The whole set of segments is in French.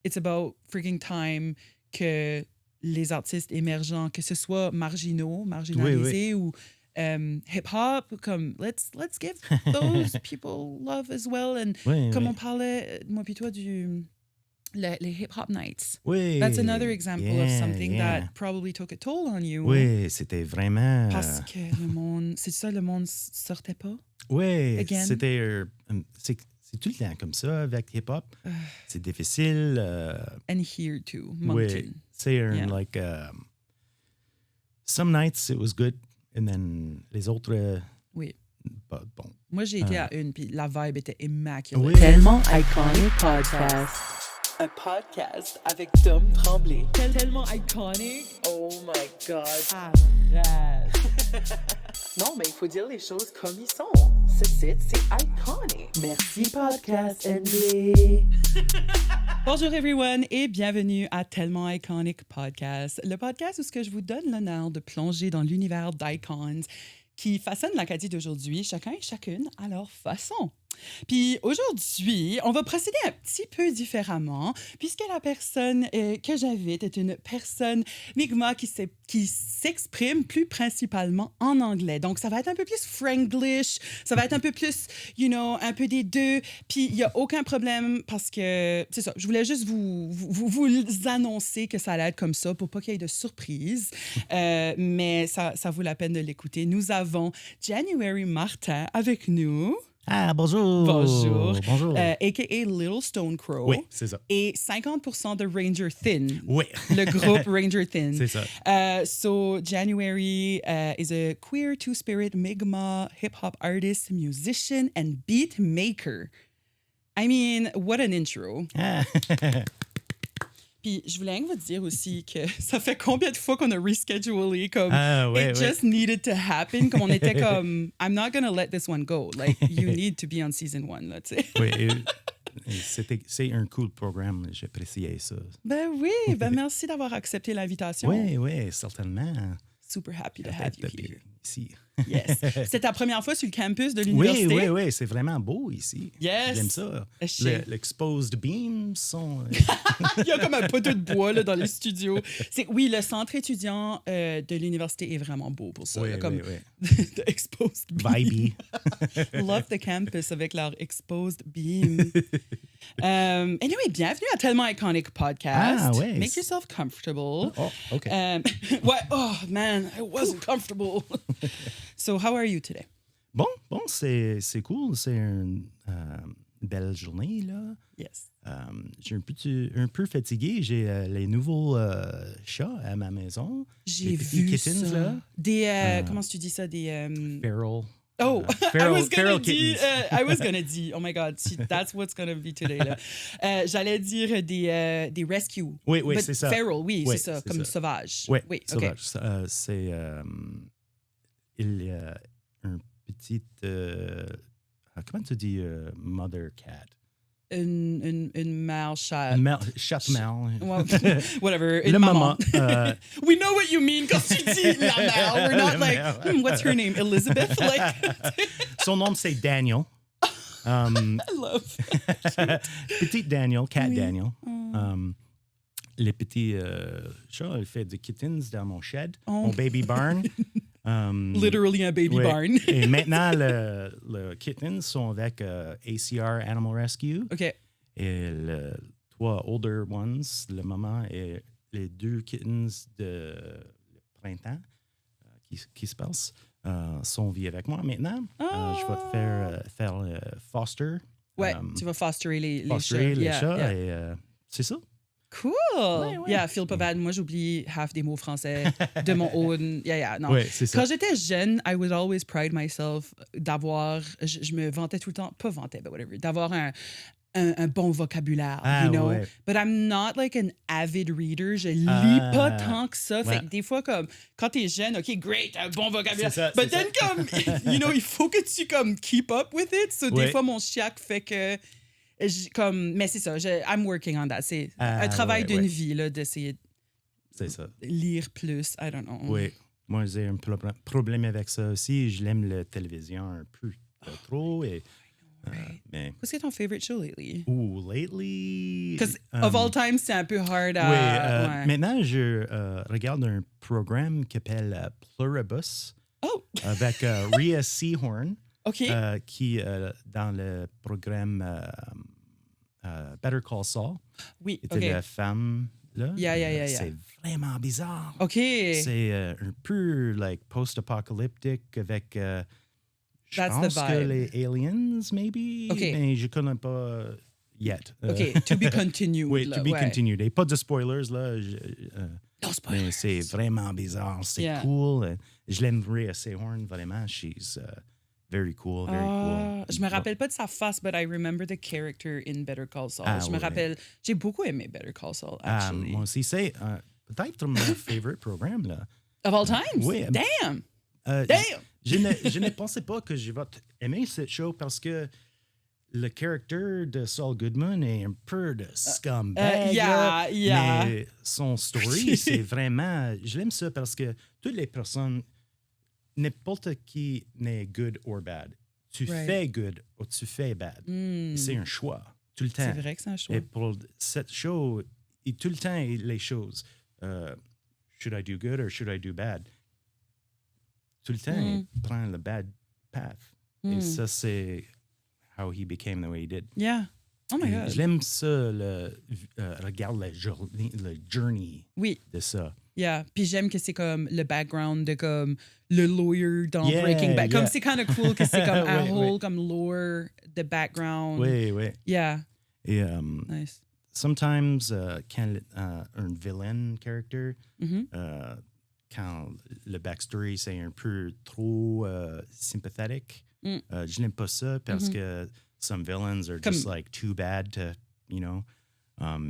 it's about freaking time que les artistes émergents, que ce soit marginalisés ou hip-hop, comme let's give those people love as well. And comme on parlait, moi puis toi, les hip-hop nights. Oui. That's another example of something that probably took a toll on you. Oui, c'était vraiment... Parce que le monde... C'est ça, le monde sortait pas? Oui, Again? c'était... c'est tout le temps comme ça avec hip-hop. C'est difficile. And here too, oui, Moncton. c'est like... some nights it was good, and then les autres... oui. Bon. Moi, j'ai été à une, puis la vibe était immaculate. Oui. Tellement iconic podcast. Un podcast avec Dom Tremblay. Tellement iconic. Oh my God. Arrête. Non, mais il faut dire les choses comme ils sont. Ce site, c'est iconic. Merci, Podcast NB. Bonjour everyone et bienvenue à Tellement Iconic Podcast, le podcast où je vous donne l'honneur de plonger dans l'univers d'icons qui façonnent l'Acadie d'aujourd'hui, chacun et chacune à leur façon. Puis aujourd'hui, on va procéder un petit peu différemment puisque la personne que j'invite est une personne Mi'kmaq qui s'exprime plus principalement en anglais. Donc, ça va être un peu plus franglish, ça va être un peu plus, un peu des deux. Puis, il n'y a aucun problème parce que, c'est ça, je voulais juste vous annoncer que ça allait être comme ça pour pas qu'il y ait de surprise. Mais ça vaut la peine de l'écouter. Nous avons January Martin avec nous. Ah, bonjour! Bonjour! A.K.A. Little Stone Crow. Oui, c'est ça. Et 50% de Ranger Thin. Oui. Le groupe Ranger Thin. C'est ça. So, January is a queer two-spirit Mi'kmaq hip-hop artist, musician, and beat maker. I mean, what an intro. Ah. Puis, je voulais vous dire aussi que ça fait combien de fois qu'on a reschedulé, comme ouais, just needed to happen, comme on était comme, I'm not gonna let this one go. Like, you need to be on season 1, là, tu sais. Oui, c'est un cool programme, j'appréciais ça. Ben oui, merci d'avoir accepté l'invitation. Oui, certainement. Super happy to have you here. Ici. Yes. C'est ta première fois sur le campus de l'université? Oui, c'est vraiment beau ici. Yes. J'aime ça. L'exposed beams sont... Il y a comme un poteau de bois là, dans les studios. Oui, le centre étudiant de l'université est vraiment beau pour ça. Oui, comme the exposed beam. Vibey. Love the campus avec leur exposed beam. Anyway, bienvenue à Tellement Iconic Podcast. Ah, ouais. Make yourself comfortable. Oh, OK. Oh, man, I wasn't comfortable. So, how are you today? Bon, c'est cool. C'est une belle journée, là. Yes. Je suis un peu fatigué. J'ai les nouveaux chats à ma maison. J'ai vu kittens, ça. là. Des, comment tu dis ça? Des... Feral. Oh, feral, I was gonna dire, oh my God, that's what's gonna be today. Là. J'allais dire des rescue. Oui, c'est ça. Feral, oui, c'est ça, comme ça. Sauvage. Oui, okay. Sauvage. C'est... il y a un petit... comment tu dis mother cat? Une mâle chat. Chat mâle. Well, whatever. Le maman. We know what you mean quand tu dis la mâle. We're not like, what's her name? Elizabeth? Like... Son nom, c'est Daniel. I love. Petit Daniel, Cat Daniel. Les petits chats, il fait des kittens dans mon shed, mon baby barn. Literally un baby barn. Et maintenant, les kittens sont avec ACR Animal Rescue. OK. Et les 3 older ones, le maman et les 2 kittens de printemps qui se passent, sont vie avec moi maintenant. Je vais faire foster. Ouais, tu vas fosterer les chats. Les chats et c'est ça. Cool! Ouais. Yeah, feel pas bad. Moi, j'oublie half des mots français de mon own. Yeah, non. Ouais, c'est ça. Quand j'étais jeune, I would always pride myself d'avoir... Je me vantais tout le temps, pas vantais, but whatever, d'avoir un bon vocabulaire, you know? Ouais. But I'm not like an avid reader. Je lis pas tant que ça. Ouais. Fait que des fois, comme, quand t'es jeune, OK, great, un bon vocabulaire. C'est ça, But then, comme, il faut que tu, comme, keep up with it. So, des fois, mon chiac fait que... mais c'est ça, I'm working on that. C'est un travail d'une vie, là, d'essayer de lire plus. I don't know. Oui, moi, j'ai un problème avec ça aussi. Je l'aime la télévision un peu trop. Et Right. Mais, Qu'est-ce que ton favorite show lately? lately... Because of all time, c'est un peu hard à... Oui, ouais. maintenant, je regarde un programme qui s'appelle Pluribus Oh! avec Rhea Seehorn, OK. qui, dans le programme Better Call Saul, Oui, était OK. la femme. Là. Yeah. C'est vraiment bizarre. OK. C'est un peu like post-apocalyptique avec... je That's the pense que vibe. les aliens, maybe, OK. mais je connais pas yet. OK, to be continued. Oui, là, to be ouais. continued. Et pas de spoilers, là. No spoilers. Mais c'est vraiment bizarre. C'est Yeah. cool. Je l'aimerais à Seahorn, vraiment. She's very cool, very cool. Je me rappelle pas de sa face, but I remember the character in Better Call Saul. Ah, je me oui. rappelle, j'ai beaucoup aimé Better Call Saul, actually. Moi aussi, c'est peut-être mon favorite programme, là. Of all times? Oui. Damn! Euh, Damn! je ne pensais pas que je vais aimer cette show parce que le caractère de Saul Goodman est un peu de scumbag. yeah. Mais son story, c'est vraiment... Je l'aime ça parce que toutes les personnes, n'importe qui n'est good or bad. Tu Right. fais good ou tu fais bad. C'est un choix, tout le temps. C'est vrai que c'est un choix. Et pour cette show, tout le temps, les choses. Should I do good or should I do bad? Tout le temps, il prend le bad path. Et ça, c'est how he became the way he did. Yeah. Oh my Et God. je l'aime ça, regarde le journey Oui, de ça. yeah. Puis j'aime que c'est comme le background de comme le lawyer dans Yeah, Breaking Bad. Comme yeah. c'est kind of cool que c'est comme un Oui, whole oui. comme lore, the background. Oui, oui. Yeah, Et nice. sometimes, quand un villain character, Mhm. quand le backstory c'est un peu trop sympathetic, je n'aime pas ça parce que some villains are just Comme- like too bad to, you know.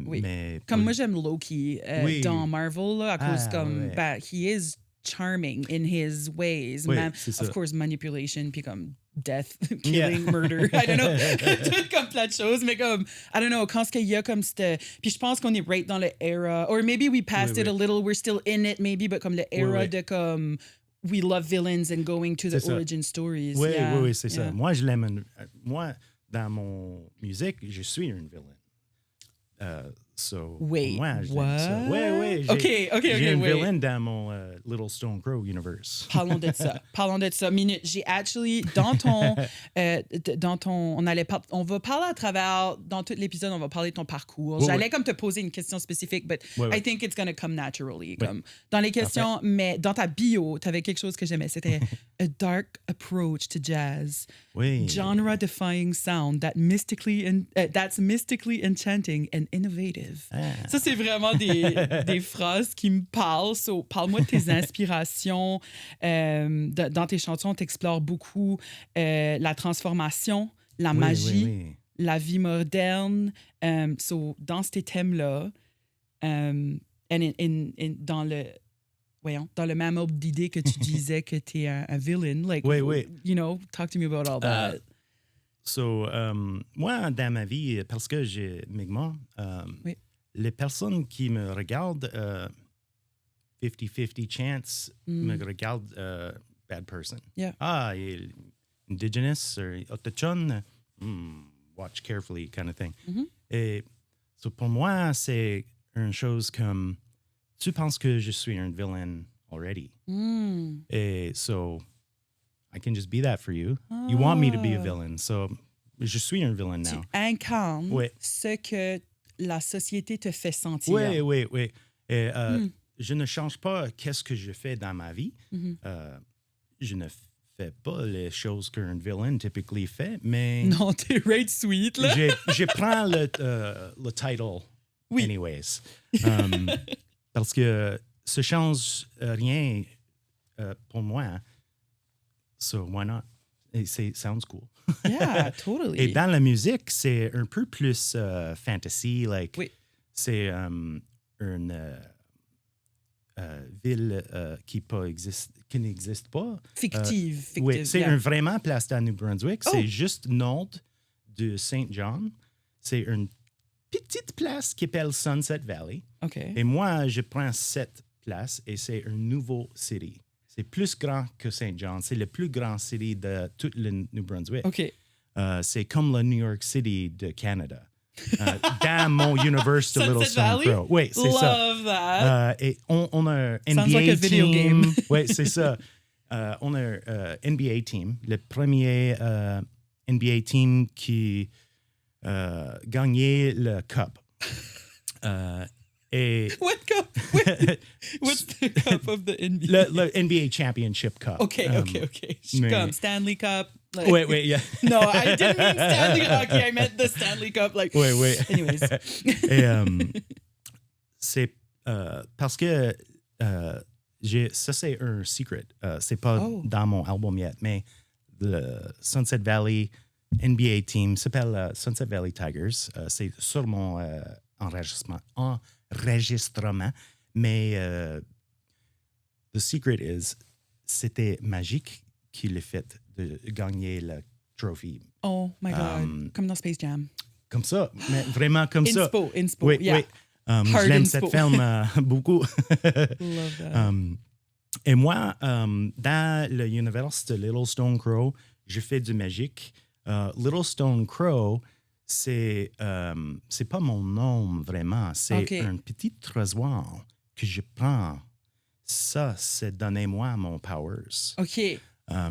Oui. Mais Comme moi, j'aime Loki Oui. dans Marvel, là, à cause Ah, comme, ouais. ben, he is charming in his ways. Oui, Man, c'est of ça. course, manipulation, puis comme death, killing, murder, I don't know. Tout comme plein de choses, mais comme, I don't know, quand il y a comme cette... Puis je pense qu'on est right dans le era, or maybe we passed Oui, it a oui. little, we're still in it, maybe, but comme le era oui. de comme, we love villains and going to the C'est ça. origin stories. Oui, Yeah, oui, c'est yeah. ça. Moi, je l'aime. Moi, dans mon musique, je suis un villain. So, Wait, moi, je what? l'aime ça. Oui, OK, J'ai un wait. villain dans mon Little Stone Crow universe. Parlons de ça. Parlons de ça. Minute, j'ai actually, dans ton, on va parler à travers, dans tout l'épisode, on va parler de ton parcours. Oui, J'allais oui. comme te poser une question spécifique, but Oui, oui. I think it's going to come naturally. Comme, dans les questions, mais dans ta bio, tu avais quelque chose que j'aimais. C'était a dark approach to jazz. Oui. Genre-defying sound that's mystically enchanting and innovative. Ah. Ça, c'est vraiment des phrases qui me parlent. So, parle-moi de tes inspirations. Dans tes chansons, tu explores beaucoup la transformation, la magie, Oui. la vie moderne. So, dans ces thèmes-là, and dans le même ordre d'idée que tu disais que tu es un villain, like, Oui. you know, talk to me about all that. So, moi, dans ma vie, parce que j'ai Mi'kmaq, Oui. les personnes qui me regardent, 50-50 chance, me regardent bad person. Yeah. Ah, il est indigenous or autochtone, watch carefully kind of thing. Et so pour moi, c'est une chose comme, tu penses que je suis un villain already. Et so, I can just be that for you. You want me to be a villain, so je suis un villain Tu now. incarnes Oui. ce que la société te fait sentir. Oui. Et, je ne change pas qu'est-ce que je fais dans ma vie. Je ne fais pas les choses qu'un villain typically fait, mais Non, t'es right sweet, là. je prends le title Oui. anyways. Parce que ça change rien pour moi. So why not? Et sounds cool. Yeah, totally. Et dans la musique, c'est un peu plus fantasy. Like, Oui. c'est une ville qui n'existe pas. Fictive. Oui, c'est yeah. un vraiment place dans New Brunswick. Oh. C'est juste nord de Saint John. C'est une petite place qui s'appelle Sunset Valley. OK. Et moi, je prends cette place et c'est un nouveau city. C'est plus grand que Saint John. C'est le plus grand city de tout le New Brunswick. OK. c'est comme le New York City de Canada. Dans mon universe de Sunset Littlestone Valley? Crow. Oui, c'est ça. Love that. Et on a un Sounds NBA like a video team. game. Oui, c'est ça. On a un NBA team, le premier NBA team qui gagnait le Cup. Et What cup? What's the cup of the NBA? le NBA Championship Cup. Okay. Je suis mais- comme Stanley Cup. Like, Oui, oui, yeah. No, I didn't mean Stanley Cup. Okay, I meant the Stanley Cup. Like, Oui, oui. anyways. Et c'est parce que ça, c'est un secret. C'est pas Oh. dans mon album yet, mais le Sunset Valley NBA team s'appelle Sunset Valley Tigers. C'est sur mon enregistrement. Mais the secret is, c'était Magique qui l'a fait de gagner le trophy. Oh my God. Comme dans Space Jam. Comme ça, mais vraiment comme ça. Inspo. Oui, Yeah. oui. Hard Je l'aime inspo. cette film beaucoup. Love that. Et moi, dans le univers de Little Stone Crow, je fais du magique. Little Stone Crow, c'est pas mon nom vraiment. C'est Ok. un petit trésor que je prends. Ça, c'est donnez-moi mon powers. OK.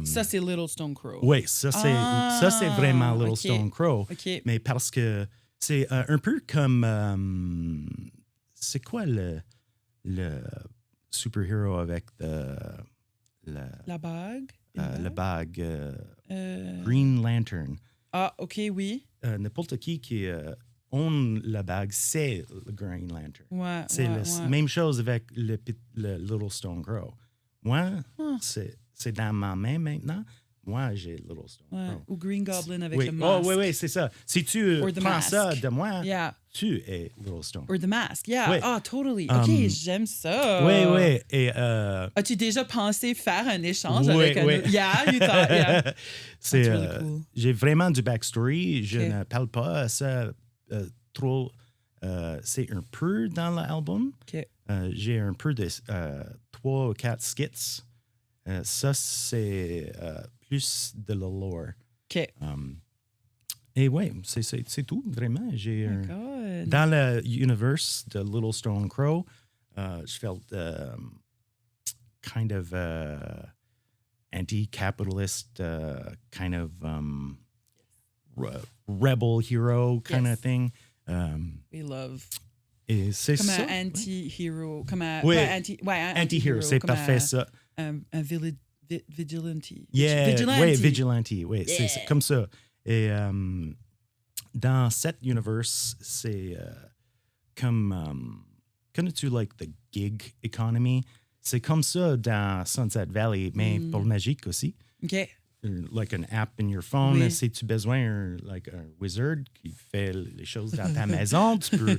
Ça, c'est Little Stone Crow. Oui, ça, c'est vraiment Little ok. Stone Crow. OK. Mais parce que c'est un peu comme... c'est quoi le super-héros avec La bague? le bague? Euh, Green Lantern. Ah, OK, oui. N'importe qui own la bague, c'est le Green Lantern. Ouais, C'est ouais, la ouais. même chose avec le Little Stone Crow. Moi, Ah. c'est dans ma main maintenant. Moi, j'ai Little Stone Ouais. Crow. Ou Green Goblin avec Oui. le masque. Oh, oui, c'est ça. Si tu Or the prends ça mask. de moi, Yeah. tu es Little Stone. Or the mask. Yeah. Oui. Ah, totally. OK, j'aime ça. Oui, oui. Et As-tu déjà pensé faire un échange Oui, avec un oui. autre? Yeah, you thought, yeah. c'est, That's really cool. J'ai vraiment du backstory. Je Ok. ne parle pas ça trop. C'est un peu dans l'album. OK. J'ai un peu de 3 ou 4 skits. Ça, c'est plus de la lore. OK. Et ouais, c'est tout, vraiment. J'ai Oh un- my God. Dans le universe de Little Stone Crow, je felt kind of anti-capitalist, kind of rebel hero kind Yes. of thing. We love. Et c'est Comme ça. un anti-hero. Comme un. Oui. pas un Anti-hero, c'est comme parfait ça. Un vigilante. Yeah, Vigilante. ouais, vigilante, oui, Yeah. c'est comme ça. Et dans cet universe, c'est comme, connais-tu like the gig economy? C'est comme ça dans Sunset Valley, mais pour le magique aussi. OK. Like an app in your phone, Oui. si tu as besoin like un wizard qui fait les choses dans ta maison, tu peux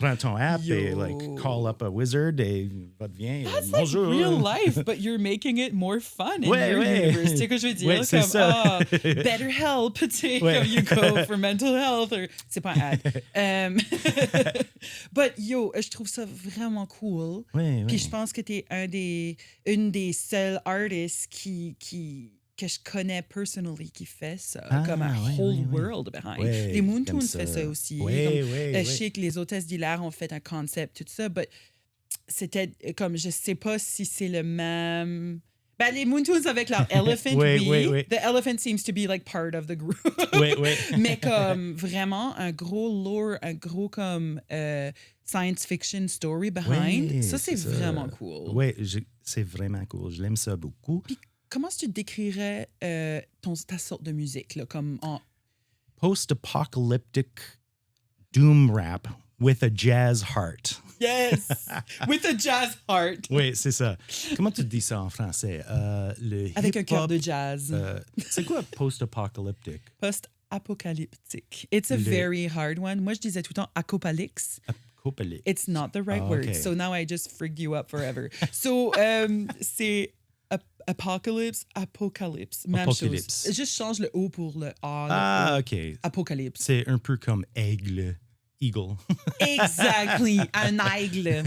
prendre ton app et Yo. like call up a wizard et va te vient. That's Bonjour. like real life, but you're making it more fun in Ouais, your ouais. universe. Tu sais ce que je veux dire? Ouais, c'est comme, ça. better help, tu sais, Ouais. comme you go for mental health. Or, c'est pas un ad. But yo, je trouve ça vraiment cool. Oui, Puis oui. je pense que t'es une des seules artists que je connais personally qui fait ça, Ah, comme un ouais, whole ouais, ouais. world behind. Ouais, les Moon j'aime Toons ça. fait ça aussi. Ouais, Comme, ouais, je ouais. sais que les hôtesses d'Hilaire ont fait un concept, tout ça, but c'était comme, je sais pas si c'est le même... Ben, les Moon Toons avec leur elephant, Ouais, oui. ouais, ouais. The elephant seems to be like part of the group. Oui, oui. Mais comme vraiment un gros lore, un gros comme science fiction story behind. Ouais, ça, c'est ça. vraiment cool. Oui, c'est vraiment cool. Je l'aime ça beaucoup. Comment est-ce que tu décrirais ta sorte de musique, là, comme en... Post-apocalyptic doom rap with a jazz heart. Yes! With a jazz heart. Oui, c'est ça. Comment tu dis ça en français? Avec un cœur hip-hop, de jazz. c'est quoi post-apocalyptic? Post-apocalyptique. It's a very hard one. Moi, je disais tout le temps apocalypse. Apocalypse. It's not the right Ah, word. okay. So now I just frig you up forever. So, c'est apocalypse, apocalypse. Même Apocalypse. chose. Juste change le O pour le A. Ah, le O. OK. Apocalypse. C'est un peu comme aigle, eagle. Exactly, un aigle.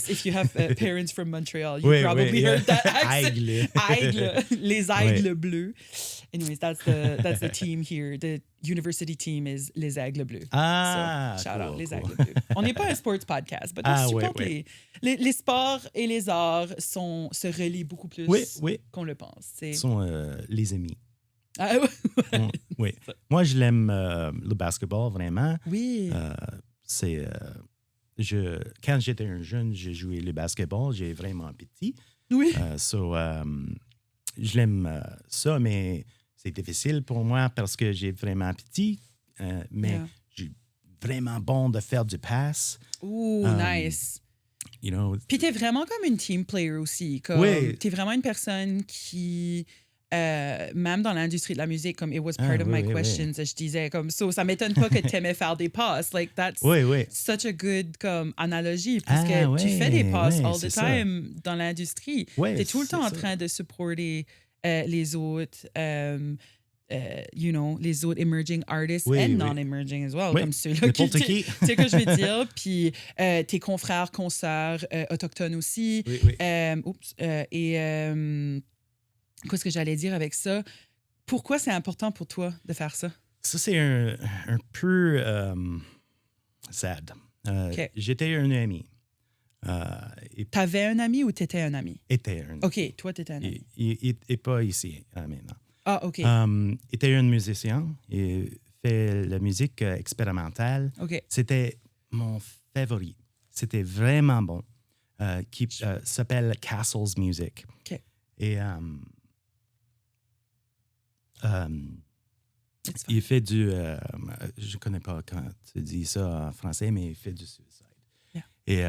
If you have parents from Montreal, you Oui, probably oui, heard that accent. Aigle. Aigle, les aigles Oui. bleus. Anyways, that's the team here. The university team is les aigles bleus. Ah, So, shout out cool, les cool. aigles bleus. On n'est pas un sports podcast, but on Oui, supporte oui. les sports et les arts se relient beaucoup plus Oui. qu'on le pense. Ce sont les amis. Ah, ouais. Oui. Moi, je l'aime le basketball, vraiment. Oui. Quand j'étais un jeune, j'ai joué le basketball. J'ai vraiment petit. Oui. Je l'aime ça, mais c'est difficile pour moi parce que j'ai vraiment petit. Mais Yeah. j'ai vraiment bon de faire du pass. Ooh, nice. You know, Puis t'es vraiment comme une team player aussi. Comme, Oui. T'es vraiment une personne qui, même dans l'industrie de la musique, comme it was part of my oui. questions, je disais comme ça m'étonne pas que t'aimais faire des passes. Like that's Oui. such a good comme analogie puisque tu fais des passes all the time dans l'industrie. Ouais, T'es tout le c'est temps en ça. train de supporter les autres. Les autres emerging artists Oui, and oui. non-emerging as well, Oui, comme ceux-là n'importe qui. tu sais ce que je veux dire. Puis tes confrères, consoeurs autochtones aussi. Oui. Qu'est-ce que j'allais dire avec ça? Pourquoi c'est important pour toi de faire ça? Ça, c'est un peu sad. OK. J'étais un ami. Et T'avais un ami ou t'étais un ami? était un OK, toi, t'étais un ami. Il n'est pas ici maintenant. Ah, OK. Était un musicien. Il fait la musique expérimentale. OK. C'était mon favori. C'était vraiment bon. Qui s'appelle Castles Music. OK. Et It's fine. il fait du... je ne connais pas quand tu dis ça en français, mais il fait du suicide. Yeah. Et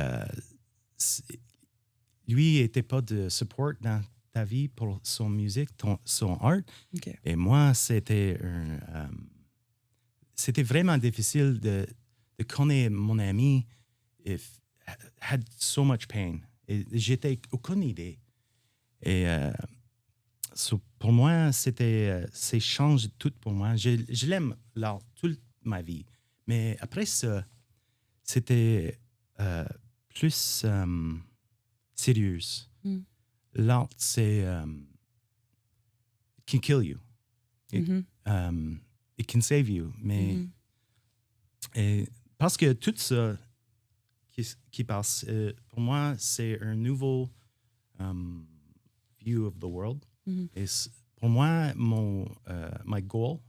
lui, il n'était pas de support dans ta vie pour son musique, son art. OK. Et moi, c'était vraiment difficile de connaître mon ami. Il had so much pain. Et j'étais aucune idée. Et pour moi, c'est changé tout pour moi. Je l'aime l'art toute ma vie. Mais après ça, c'était plus sérieux. Mm. L'art, c'est can kill you. It can save you. Mais et parce que tout ça qui passe, pour moi, c'est un nouveau view of the world. Et pour moi, my goal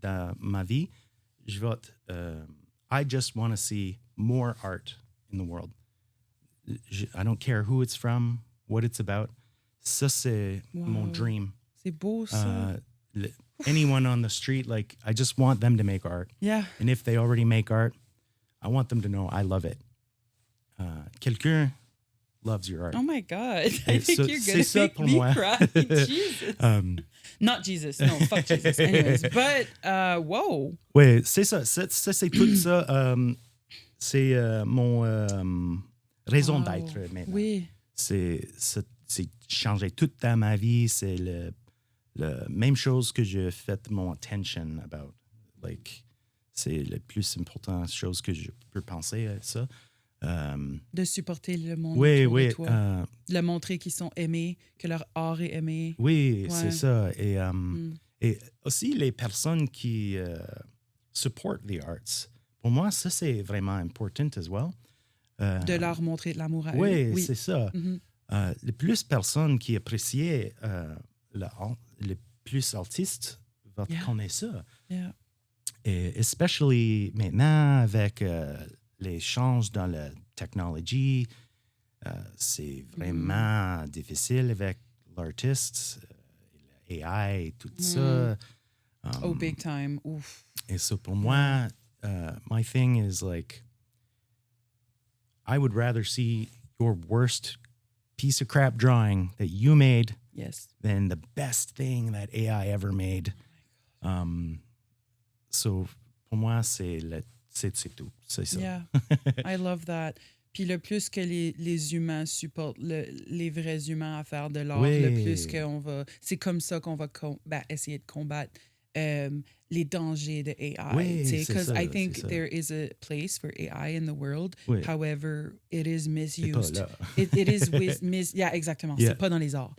dans ma vie, je vais I just want to see more art in the world. I don't care who it's from, what it's about. Ça, c'est mon dream. C'est beau, ça. Anyone on the street, like, I just want them to make art. Yeah. And if they already make art, I want them to know I love it. Quelqu'un loves your art. Oh my God. I think you're c'est going ça to make pour me moi. cry. Jesus. Not Jesus. No, fuck Jesus. Anyways, but, whoa. Oui, c'est ça. C'est tout ça. C'est mon raison Wow. d'être maintenant. Oui. C'est changé toute dans ma vie. C'est le même chose que je fait mon attention about. Like, c'est la plus importante chose que je peux penser à ça. De supporter le monde Oui, autour oui. de toi. De leur montrer qu'ils sont aimés, que leur art est aimé. Oui, Ouais. c'est ça. Et aussi, les personnes qui support the arts, pour moi, ça, c'est vraiment important as well. De leur montrer de l'amour à eux. Oui, c'est ça. Mhm. Les plus personnes qui appréciaient les plus artistes vont connaître ça. Yeah. Et especially maintenant avec les changes dans la technologie, c'est vraiment difficile avec l'artiste, l'AI et tout ça. Oh, big time. Ouf. Et ça, pour moi, my thing is like, I would rather see your worst piece of crap drawing that you made Yes. than the best thing that AI ever made. So, pour moi, c'est tout. C'est ça. Yeah. I love that. Puis le plus que les humains supportent les vrais humains à faire de l'art, Oui. le plus qu'on va... C'est comme ça qu'on va essayer de combattre les dangers de AI. Oui, c'est Because ça, I think c'est ça. there is a place for AI in the world. Oui. However, it is C'est pas misused. là. It is yeah, exactement. Yeah. C'est pas dans les arts.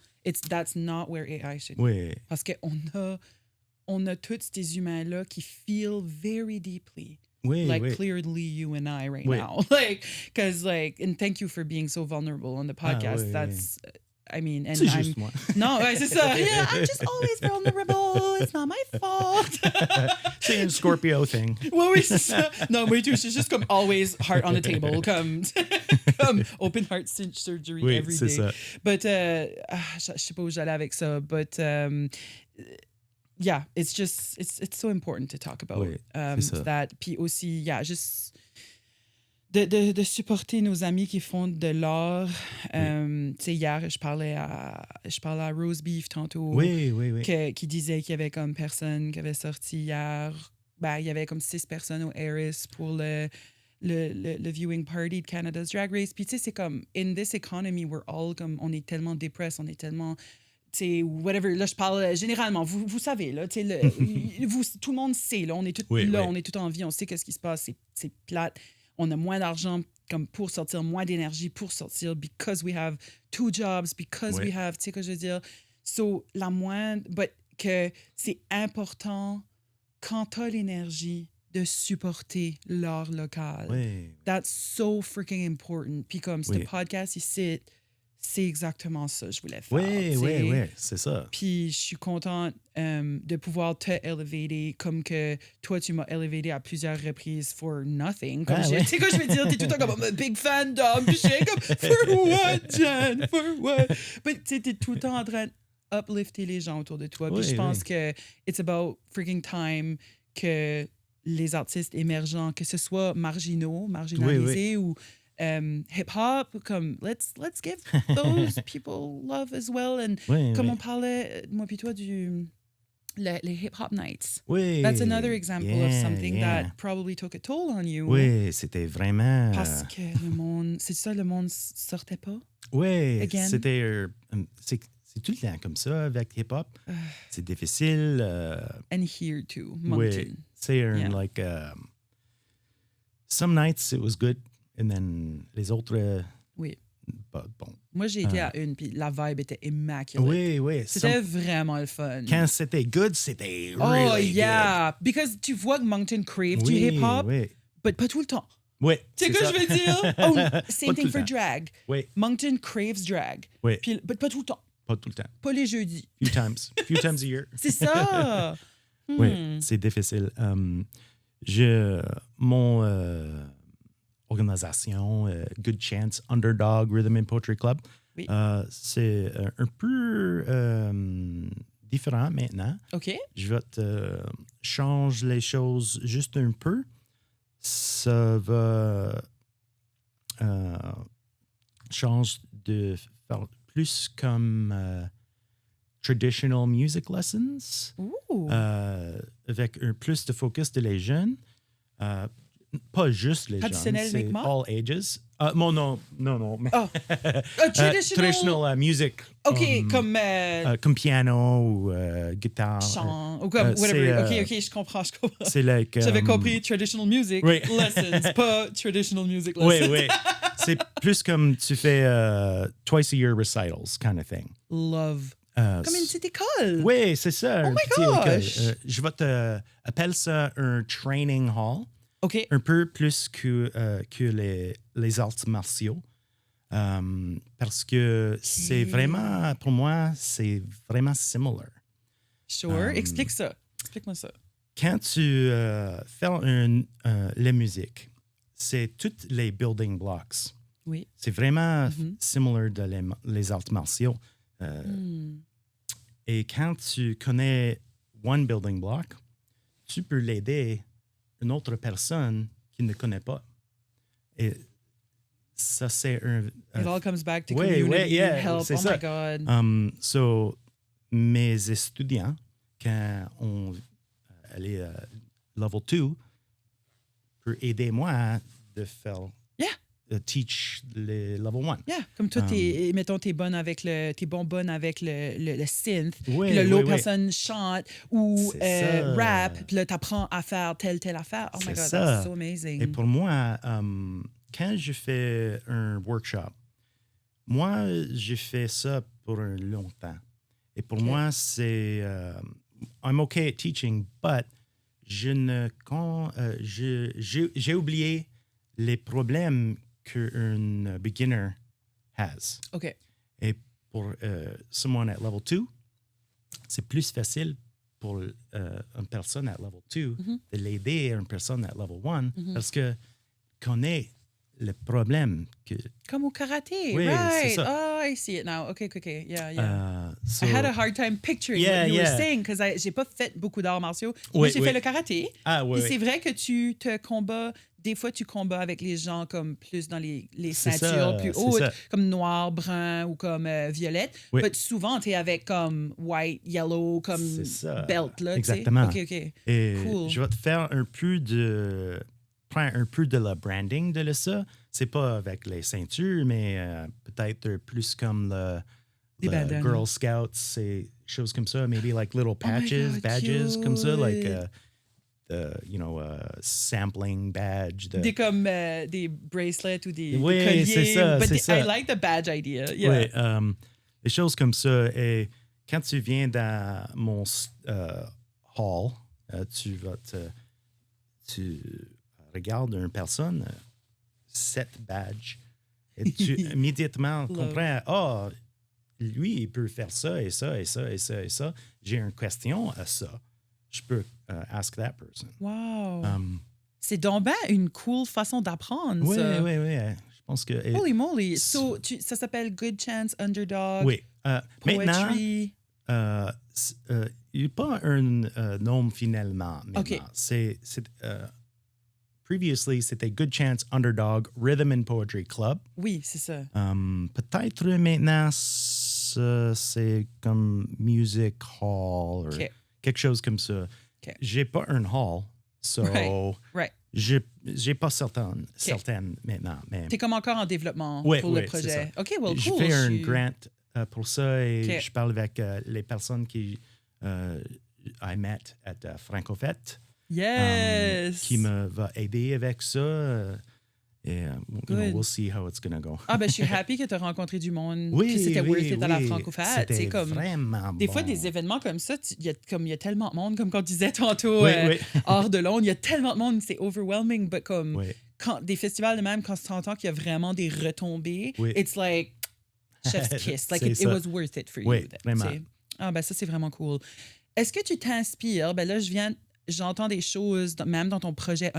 That's not where AI should be. Oui, Parce qu'on a tous ces humains-là qui feel very deeply. oui, Like oui. clearly you and I right Oui. now. Like, because like, and thank you for being so vulnerable on the podcast. oui, That's, I mean, and C'est I'm, juste moi. no, ouais, c'est ça. Yeah, I'm just always vulnerable. It's not my fault. C'est un Scorpio thing. Oui, oui, c'est ça. Non, moi, tout, c'est juste comme always heart on the table, comme open heart surgery Oui, every c'est day. ça. But, je sais pas où j'allais avec ça, but yeah, it's just, it's so important to talk about Oui, c'est ça. that. Puis aussi, yeah, juste de supporter nos amis qui font de l'art. Tu sais, hier, je parlais à Rose Beef tantôt. Oui, oui, oui. Qui disait qu'il y avait comme personne qui avait sorti hier. Ben, il y avait comme 6 personnes au Harris pour le viewing party de Canada's Drag Race. Puis, tu sais, c'est comme, in this economy, we're all comme, on est tellement dépressés, on est tellement, tu sais, whatever. Là, je parle généralement, vous savez, là, tu sais, tout le monde sait, là, on est tous Oui, là, oui. on est tout en vie, on sait qu'est-ce qui se passe, c'est plate. On a moins d'argent comme pour sortir, moins d'énergie pour sortir, because we have 2 jobs, because Oui. we have, tu sais, que je veux dire. So, la moindre, but que c'est important quand t'as l'énergie de supporter l'art local. Oui. That's so freaking important. Puis comme ce Oui. podcast ici, c'est exactement ça que je voulais faire. Oui, tu oui, sais. oui, c'est ça. Puis je suis contente de pouvoir te élever comme que toi, tu m'as élevé à plusieurs reprises for nothing. Comme Ah, ouais. tu sais quoi je veux dire? T'es tout le temps comme I'm a big fan d'homme. Puis je suis comme for what, Jen? For what? But tu sais, t'es tout le temps en train d'uplifter les gens autour de toi. Puis Oui, je pense oui. que it's about freaking time que les artistes émergents, que ce soit marginalisés ou hip-hop, comme let's give those people love as well. And Oui, comme oui. on parlait, moi puis toi, les hip-hop nights. Oui. That's another example of Yeah, something yeah. that probably took a toll on you. Oui, c'était vraiment. Parce que le monde, c'est ça, le monde sortait pas. Oui, Again. c'était. C'est tout le temps comme ça avec hip-hop. C'est difficile. And here too, Oui, Moncton. c'est Yeah. like. Some nights it was good, and then les autres. Oui. Pas bon. Moi, j'ai été à une, puis la vibe était immaculate. Oui, oui. C'était vraiment le fun. Quand c'était good, c'était Oh, really yeah! Because tu vois que Moncton crave good. du Oui, hip-hop, oui. but pas tout le temps. Oui. Tu sais c'est que ça. je veux dire? Oh, Pas same tout thing le for temps. drag. Oui, Moncton craves drag. oui. Puis, but pas tout le temps. Pas tout le temps. Pas les jeudis. Few times. Few times a year. C'est ça! Oui, c'est difficile. Mon organisation, Good Chance Underdog Rhythm and Poetry Club, Oui. c'est un peu différent maintenant. OK. Je vais te changer les choses juste un peu. Ça va changer de faire plus comme traditional music lessons. Ooh. Avec un plus de focus de les jeunes. Pas juste les jeunes, c'est Traditionnellement? all ages. Non. mais- Oh. traditional music. OK, comme comme piano ou guitare. chant, ou comme whatever. OK, je comprends. C'est like... J'avais compris traditional music oui. lessons, pas traditional music Oui, lessons. oui. C'est plus comme tu fais twice a year recitals kind of thing. Love. Euh, Comme une petite école. Oui, c'est ça. Oh un my petit école. gosh! Je vais te appeler ça un training hall. OK. Un peu plus que les arts martiaux. Parce que c'est vraiment, pour moi, c'est vraiment similar. Sure. Explique ça. Explique-moi ça. Quand tu fais la musique, c'est toutes les building blocks. Oui. C'est vraiment similar de les arts martiaux. Et quand tu connais one building block, tu peux l'aider une autre personne qui ne connaît pas. Et ça, c'est un... It all comes back to oui, community yeah, help. c'est Oh ça. my God. So, mes étudiants, quand on allait level 2, peuvent aider moi de faire Yeah. teach les level 1. Yeah, comme toi, mettons, t'es bonne avec t'es bonne avec le synth, Oui, puis là, l'autre oui. personne chante ou C'est ça. rap, puis là, t'apprends à faire telle affaire. Oh my C'est God, ça. that's so amazing. Et pour moi, quand je fais un workshop, moi, j'ai fait ça pour un long temps. Et pour moi, c'est... I'm okay at teaching, but j'ai oublié les problèmes qu'un beginner has. OK. Et pour someone at level 2, c'est plus facile pour une personne at level 2 de l'aider à une personne at level 1 parce que connaît le problème que... Comme au karaté, Oui, right? c'est ça. Oh, I see it now. Okay. Yeah. So- I had a hard time picturing what you were saying because j'ai pas fait beaucoup d'arts martiaux. Moi, Oui, j'ai oui. fait le karaté. Ah, oui, Puis oui. c'est vrai que tu te combats. Des fois, tu combats avec les gens comme plus dans les C'est ceintures ça, plus c'est hautes, ça. comme noir, brun ou comme violette. Oui. Mais souvent, tu es avec comme white, yellow, comme C'est ça. belt. Là, tu sais. Exactement. OK. Et Cool. je vais te faire prendre un peu de la branding de ça. C'est pas avec les ceintures, mais peut-être plus comme Des le bandanas. Girl Scouts, c'est choses comme ça. Maybe like little Oh my patches, God, badges comme ça, like cute. sampling badge. Des comme des bracelets ou des Oui, colliers. c'est ça, But c'est ça. I like the badge idea. Yeah. Oui, des choses comme ça. Et quand tu viens dans mon hall, tu regardes une personne, 7 badges, et tu immédiatement Love. comprends, lui, il peut faire ça et ça et ça et ça et ça. J'ai une question à ça. Je peux ask that person. Wow. Um, C'est donc ben une cool façon d'apprendre, oui, ça. oui, oui. Je pense que... Holy moly. So, ça s'appelle Good Chance Underdog. oui. Maintenant, Poetry. il n'y a pas un nom finalement. Maintenant. OK. C'est previously, c'était Good Chance Underdog Rhythm and Poetry Club. Oui, c'est ça. Peut-être maintenant, c'est comme Music Hall ou OK. quelque chose comme ça. OK. J'ai pas un hall, so Right. j'ai pas certaines maintenant. Mais T'es comme encore en développement Oui, pour oui, le c'est projet. ça. OK, well, je cool. fais un suis- grant pour ça et OK. je parle avec les personnes qui I met at Francofête. Yes. Qui me va aider avec ça. Et Good. we'll see how it's gonna go. Ah, ben, je suis happy que tu as rencontré du monde. Oui, que c'était oui, worth it à la oui. Francofête. C'était C'est comme. vraiment Des bon. fois, des événements comme ça, il y a tellement de monde, comme quand on disait tantôt, Oui, oui. hors de Londres, il y a tellement de monde, c'est overwhelming, but comme Oui. quand des festivals de même, quand tu entends qu'il y a vraiment des retombées, Oui. it's like chef's kiss, like C'est it ça. was worth it for Oui, you. vraiment. tu sais. Ah ben ça, c'est vraiment cool. Est-ce que tu t'inspires, ben là, j'entends des choses, même dans ton projet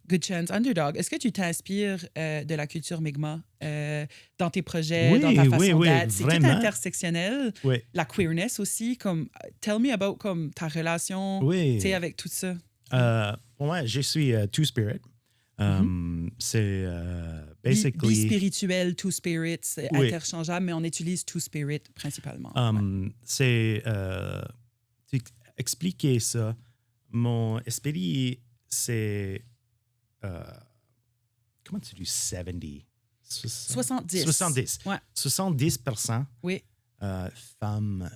Good Chance Underdog. Est-ce que tu t'inspires de la culture Mi'kmaq dans tes projets, Oui, dans ta façon oui, d'être? C'est tout vraiment. intersectionnel. Oui. La queerness aussi, comme tell me about comme ta relation, Oui. tu sais, avec tout ça. Pour moi, je suis Two-Spirit. C'est basically... Bi-spirituel, two spirits, c'est Oui. interchangeable, mais on utilise two spirit principalement. C'est expliquer ça. Mon esprit, c'est comment tu dis 70? 70. 70. Ouais. 70% Oui, femmes,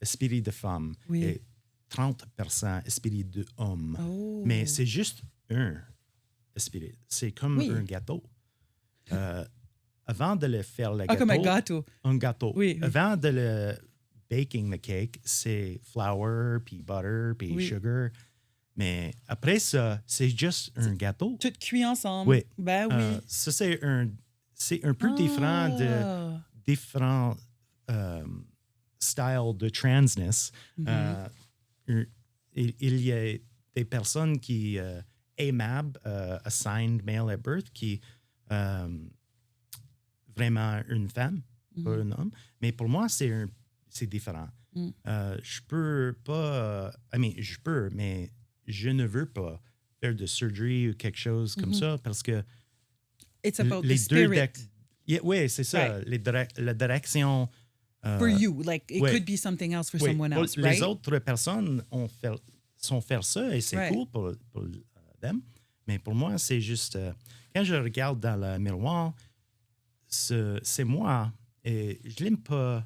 esprit de femme, Oui. et 30% esprit d'homme. Oh. Mais c'est juste un esprit. C'est comme Oui. un gâteau. Avant de le faire le gâteau, comme un gâteau. un gâteau. Oui, oui. Avant de le baking the cake, c'est flour, puis butter, puis Oui. sugar. Mais après ça, c'est juste un gâteau. Tout cuit ensemble. Oui. Ben oui. Ça, c'est un peu différent de Ah. différents styles de transness. Mm-hmm. Il y a des personnes qui aimables, assigned male at birth, qui vraiment une femme, pas un homme. Mais pour moi, c'est différent. Mm. Je peux pas... je peux, mais je ne veux pas faire de surgery ou quelque chose comme ça parce que It's about les the deux... spirit. Oui, c'est ça. Right. La direction... For you. Like, it oui. could be something else for oui, someone else, les right? autres personnes sont faire ça et c'est Right. cool pour them. Mais pour moi, c'est juste... quand je regarde dans le miroir, c'est moi. Et je n'aime pas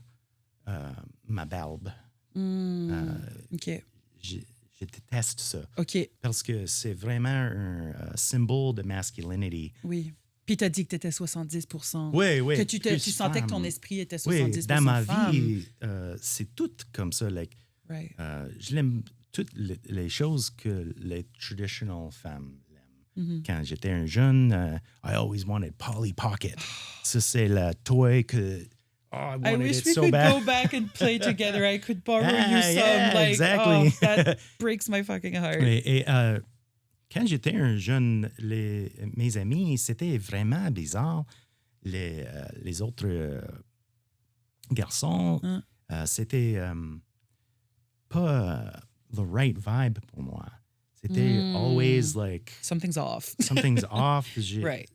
ma barbe. OK. Je déteste ça. OK. Parce que c'est vraiment un symbole de masculinity. Oui. Puis tu as dit que tu étais 70 Oui, oui. que tu sentais que ton esprit était 70 Oui, dans ma femme. vie, c'est tout comme ça. Like, Right. je l'aime toutes les choses que les traditional femmes l'aiment. Quand j'étais un jeune, I always wanted Polly Pocket. Ça, c'est la toy que... I I wanted wish it we so could bad. go back and play together. I could borrow you some. Yeah, Like, exactly. oh, that breaks my fucking heart. Et quand j'étais un jeune, mes amis, c'était vraiment bizarre. Les autres garçons, c'était pas the right vibe pour moi. C'était always like... Something's off. Something's off. Right.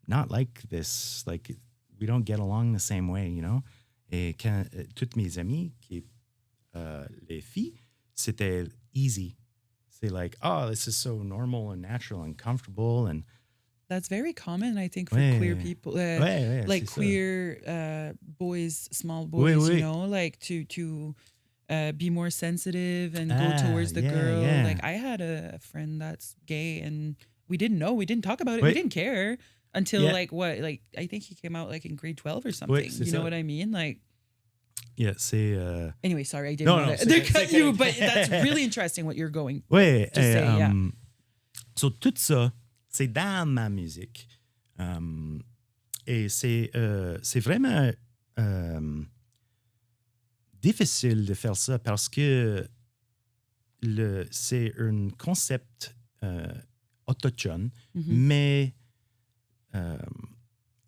Not like this. Like, we don't get along the same way, you know? Et quand toutes mes amies, les filles, c'était easy. C'est like, oh, this is so normal and natural and comfortable. And That's very common, I think, for Ouais. queer people. Ouais, Like c'est ça. queer boys, small boys, Oui. you know, like to be more sensitive and go Ah, towards the yeah, girl. yeah. Like I had a friend that's gay and we didn't know, we didn't talk about it, we Oui. didn't care until Yeah. like I think he came out like in grade 12 or something. c'est You know ça. what I mean? Like yeah, c'est... anyway, sorry, I didn't No, want no, to c'est- cut c'est you, correct. but that's really interesting what you're going. Oui, Just say, yeah. So, tout ça, c'est dans ma musique. Et c'est vraiment difficile de faire ça parce que c'est un concept autochtone, mais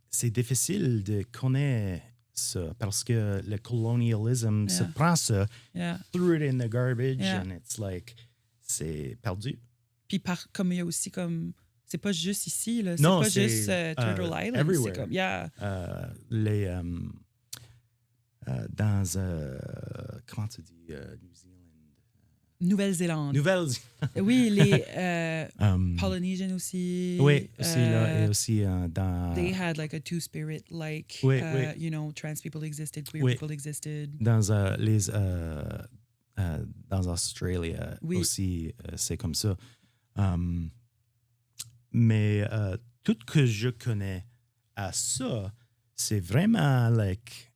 c'est difficile de connaître ça parce que le colonialisme se Yeah. prend ça, Yeah. threw it in the garbage, Yeah. and it's like, c'est perdu. Puis comme il y a aussi comme c'est pas juste ici là, c'est Non, pas c'est, juste Turtle Island, c'est everywhere. comme yeah. Dans comment tu dis New Zealand, Nouvelle-Zélande. Nouvelle. Oui, les Polynesian aussi. Oui, aussi là et aussi dans They had like a two-spirit like Oui, you know, trans people existed, queer Oui. people existed. dans dans Australie Oui. aussi c'est comme ça. Mais tout que je connais à ça, c'est vraiment like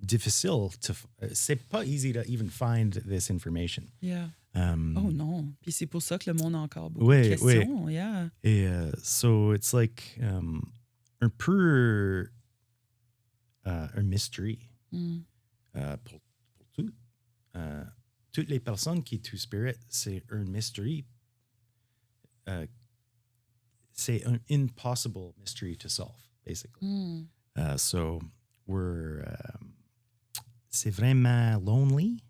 difficile to. C'est pas easy to even find this information. Yeah. Oh non. Puis c'est pour ça que le monde a encore beaucoup Oui, de questions. Yeah. Et so it's like un peu un mystery pour tout. Toutes les personnes qui Two Spirit, c'est un mystery. C'est un impossible mystery to solve, basically. So we're c'est vraiment lonely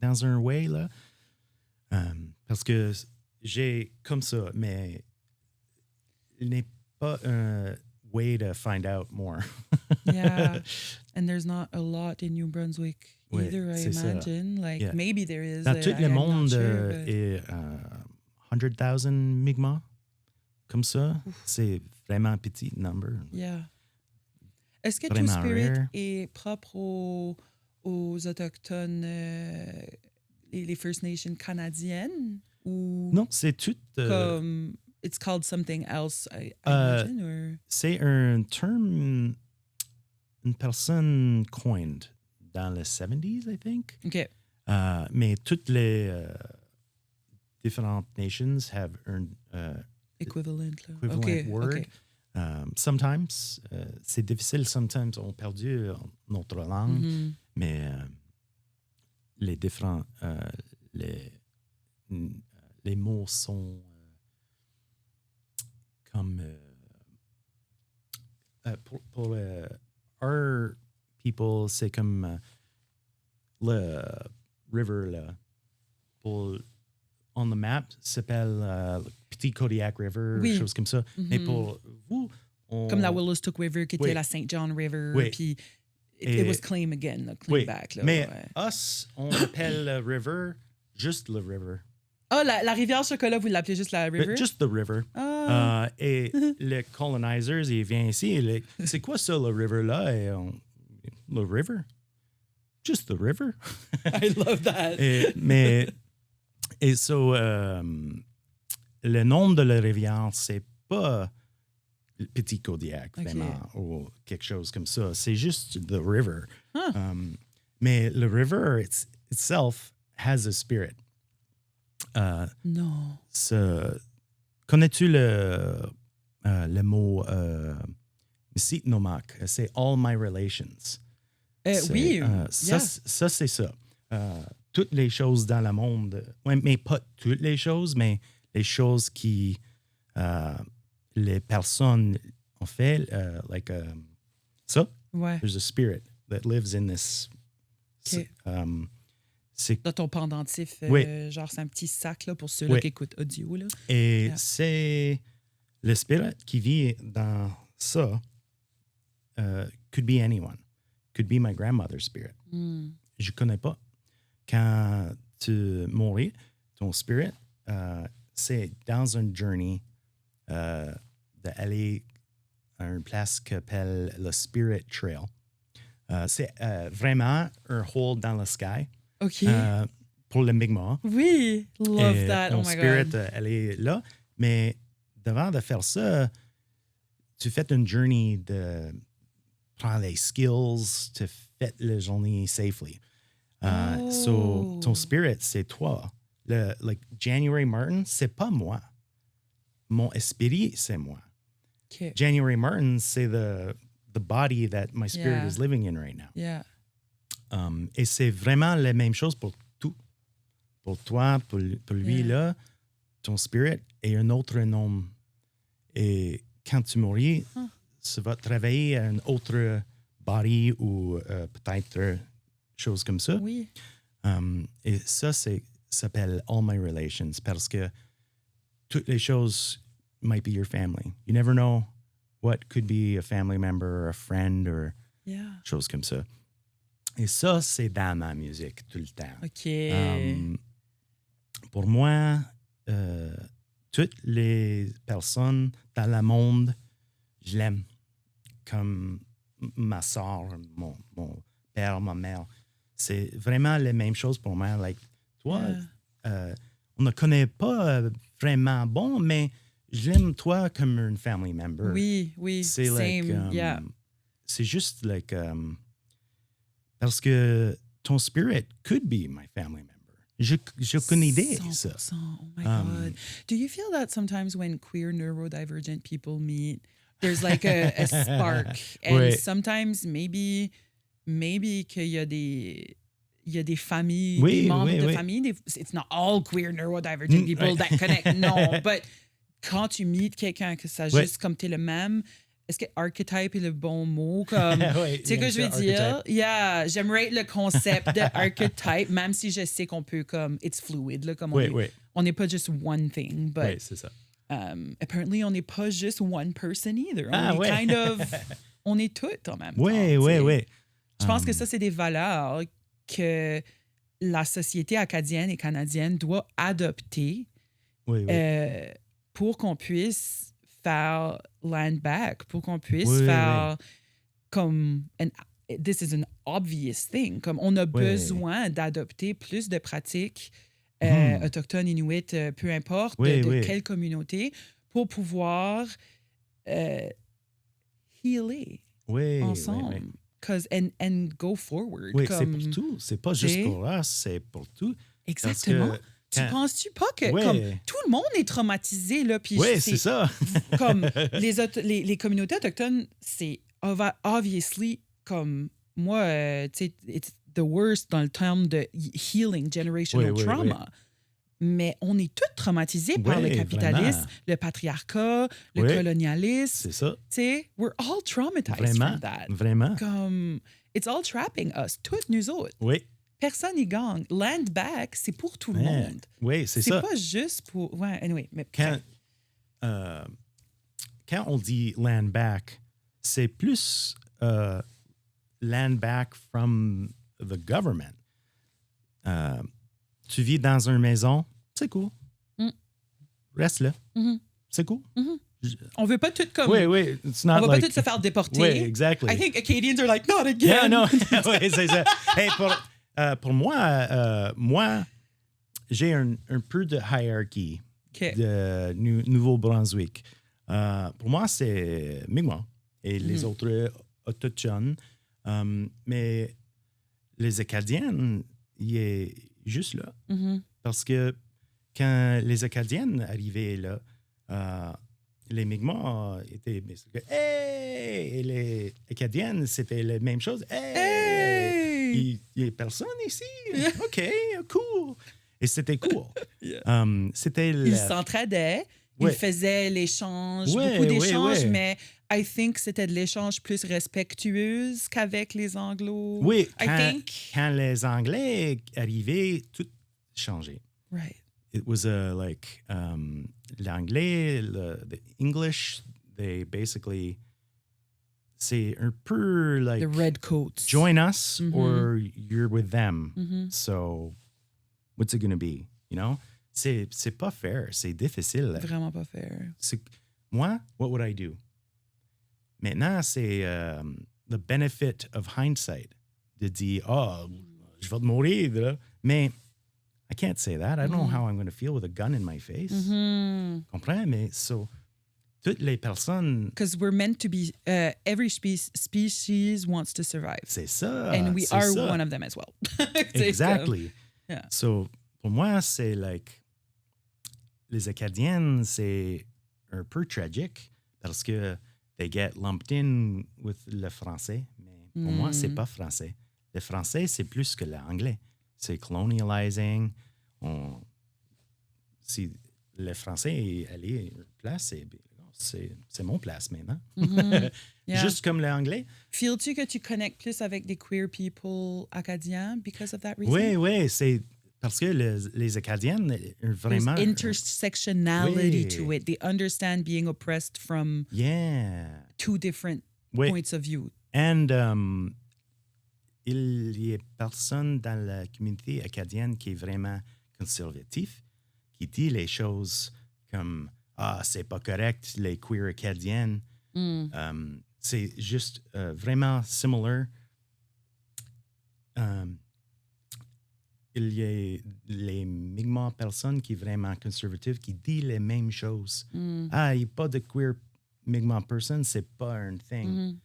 dans un way là, parce que j'ai comme ça, mais il n'est pas un way to find out more. Yeah. And there's not a lot in New Brunswick Oui, either, I c'est ça. imagine. Like Yeah. maybe there is. Dans tout le I'm not monde sure, but- est 100,000 Mi'kmaq, comme ça. C'est vraiment un petit number. Yeah. Est-ce que Two Vraiment Spirit rare. est propre aux Autochtones, les First Nations canadiennes? Ou Non, c'est tout. comme it's called something else, I imagine? Or... C'est un terme, une personne coined dans les 70s, I think. OK. Mais toutes les different nations have earned Equivalent. Là. equivalent OK, word. OK. Sometimes, c'est difficile. Sometimes, on a perdu notre langue. Mhm. Mais les différents... les mots sont comme... pour our people, c'est comme le river, là. Pour... On the map, s'appelle Petit Kodiak River, Oui. chose comme ça. Mais pour vous, on... Comme la Willostook River, qui était Oui. la St. John River. Oui. Puis Et- it was claimed again, là, claimed Oui, back. Là, mais ouais. us, on appelle le river juste le river. Ah, la rivière chocolat, vous l'appelez juste la river? Just the river. Ah. Et les colonizers, ils viennent ici. C'est quoi ça, le river-là? Le river? Just the river. I love that. Et so, le nom de la rivière, c'est pas Petit Kodiak, vraiment, ou quelque chose comme ça. C'est juste the river. Huh. Mais le river itself has a spirit. Non. Connais-tu le mot Misitnomak? C'est all my relations. Oui. Ça, c'est ça. Toutes les choses dans le monde, mais pas toutes les choses, mais les choses qui les personnes ont fait, ça. Ouais. There's a spirit that lives in this. Okay. C'est Dans ton pendentif, oui. genre c'est un petit sac là, pour ceux-là oui. qui écoutent audio. Là. Et c'est le spirit qui vit dans ça. Could be anyone. Could be my grandmother's spirit. Mm. Je connais pas. Quand tu mouris, ton spirit, c'est dans une journey d'aller à une place qu'on appelle le Spirit Trail. C'est vraiment un hole dans le sky. OK. Pour le Mi'kmaq. Oui, love that. Ton Oh my spirit, God. elle est là. Mais avant de faire ça, tu fais une journey de prendre les skills, tu fais la journée safely. So, ton spirit, c'est toi. January Martin, c'est pas moi. Mon esprit, c'est moi. Okay. January Martin, c'est the body that my spirit is living in right now. Yeah. Et c'est vraiment la même chose pour tout. Pour toi, pour lui, là, ton spirit est un autre nom. Et quand tu mouris, ça va travailler à un autre body ou peut-être chose comme ça. Oui. Et ça, s'appelle All My Relations parce que toutes les choses might be your family. You never know what could be a family member or a friend or chose comme ça. Et ça, c'est dans ma musique tout le temps. OK. Pour moi, toutes les personnes dans le monde, je l'aime. Comme ma soeur, mon père, ma mère. C'est vraiment la même chose pour moi. Like, toi, on ne connaît pas vraiment bon, mais j'aime toi comme un family member. Oui, c'est same, c'est juste like parce que ton spirit could be my family member. J'ai aucune idée de ça. 100%. Oh my God. Do you feel that sometimes when queer neurodivergent people meet, there's like a spark, and sometimes maybe qu'il y a des familles, des membres de famille, it's not all queer neurodivergent people that connect, non, but quand tu meets quelqu'un que ça juste comme t'es le même, est-ce que archetype est le bon mot? Comme, tu sais que je veux dire? Yeah, j'aimerais le concept de archetype, même si je sais qu'on peut comme, it's fluid, là, comme on n'est pas juste one thing, but c'est ça. Apparently on n'est pas juste one person either. On est kind of, on est toutes en même temps. Oui. Je pense que ça, c'est des valeurs que la société acadienne et canadienne doit adopter pour qu'on puisse faire land back, pour qu'on puisse faire comme... this is an obvious thing. Comme on a besoin d'adopter plus de pratiques autochtones, inuits, peu importe, de quelle communauté, pour pouvoir healer ensemble. And go forward. Oui, comme, c'est pour tout. C'est pas juste pour là, c'est pour tout. Exactement. Tu penses-tu pas que comme, tout le monde est traumatisé? Là, oui, c'est ça. Comme les communautés autochtones, c'est obviously comme moi, tu sais, it's the worst dans le terme de healing, generational trauma. Mais on est tous traumatisés par le capitalisme, le patriarcat, le colonialisme. C'est ça. Tu sais, we're all traumatized from that. Vraiment. Comme, it's all trapping us, toutes nous autres. Oui. Personne n'y gagne. Land back, c'est pour tout le monde. Oui, c'est ça. C'est pas juste pour... Ouais, anyway. Mais quand on dit land back, c'est plus land back from the government. Tu vis dans une maison, c'est cool. reste là. Mhm. C'est cool. On veut pas tout comme... Oui. It's not On va like... pas tout se faire déporter. Oui, exactly. I think Acadians are like, not again. Yeah, no. Oui, c'est ça. Hey, pour moi, j'ai un peu de hiérarchie OK. de Nouveau-Brunswick. Pour moi, c'est Mi'kmaq et les autres autochtones. Mais les Acadiens, il est juste là. Mhm. Parce que quand les Acadiennes arrivaient là, les Mi'kmaq étaient... Hey! Et les Acadiennes, c'était la même chose. Hey! Il n'y a personne ici. OK, cool. Et c'était cool. Yeah. C'était Ils s'entraidaient, Ouais. ils faisaient l'échange, Ouais, beaucoup d'échanges, ouais. mais I think c'était de l'échange plus respectueux qu'avec les Anglo. Oui, I think. quand les Anglais arrivaient, tout changeait. Right. It was l'anglais, the English, they basically, c'est un peu like, The red coats. join us Mhm. or you're with them. Mhm. So, what's it going to be? You know? C'est pas fair, c'est difficile. Vraiment pas fair. Moi, what would I do? Maintenant, c'est the benefit of hindsight de dire, je vais te mourir, là. Mais I can't say that. I don't know how I'm going to feel with a gun in my face. Mhm. Comprends? Mais toutes les personnes, Because we're meant to be, every species wants to survive. c'est ça. And we c'est are ça. one of them as well. C'est Exactly. Yeah. So, pour moi, c'est like, les Acadiennes, c'est un peu tragique parce que they get lumped in with le français. Mais pour moi, c'est pas français. Le français, c'est plus que l'anglais. C'est colonializing. Si le français est allé à une place, c'est mon place maintenant. Yeah. Juste comme l'anglais. Feel-tu que tu connectes plus avec des queer people acadiens because of that reason? Oui, c'est parce que les Acadiennes, vraiment... There's intersectionality Oui. to it. They understand being oppressed from Yeah. two different Oui. points of view. And il y a personne dans la communauté acadienne qui est vraiment conservatif, qui dit les choses comme c'est pas correct, les queer acadiennes. C'est juste vraiment similar. Il y a les Mi'kmaq personnes qui sont vraiment conservatives qui disent les mêmes choses. Il n'y a pas de queer Mi'kmaq person, c'est pas un thing.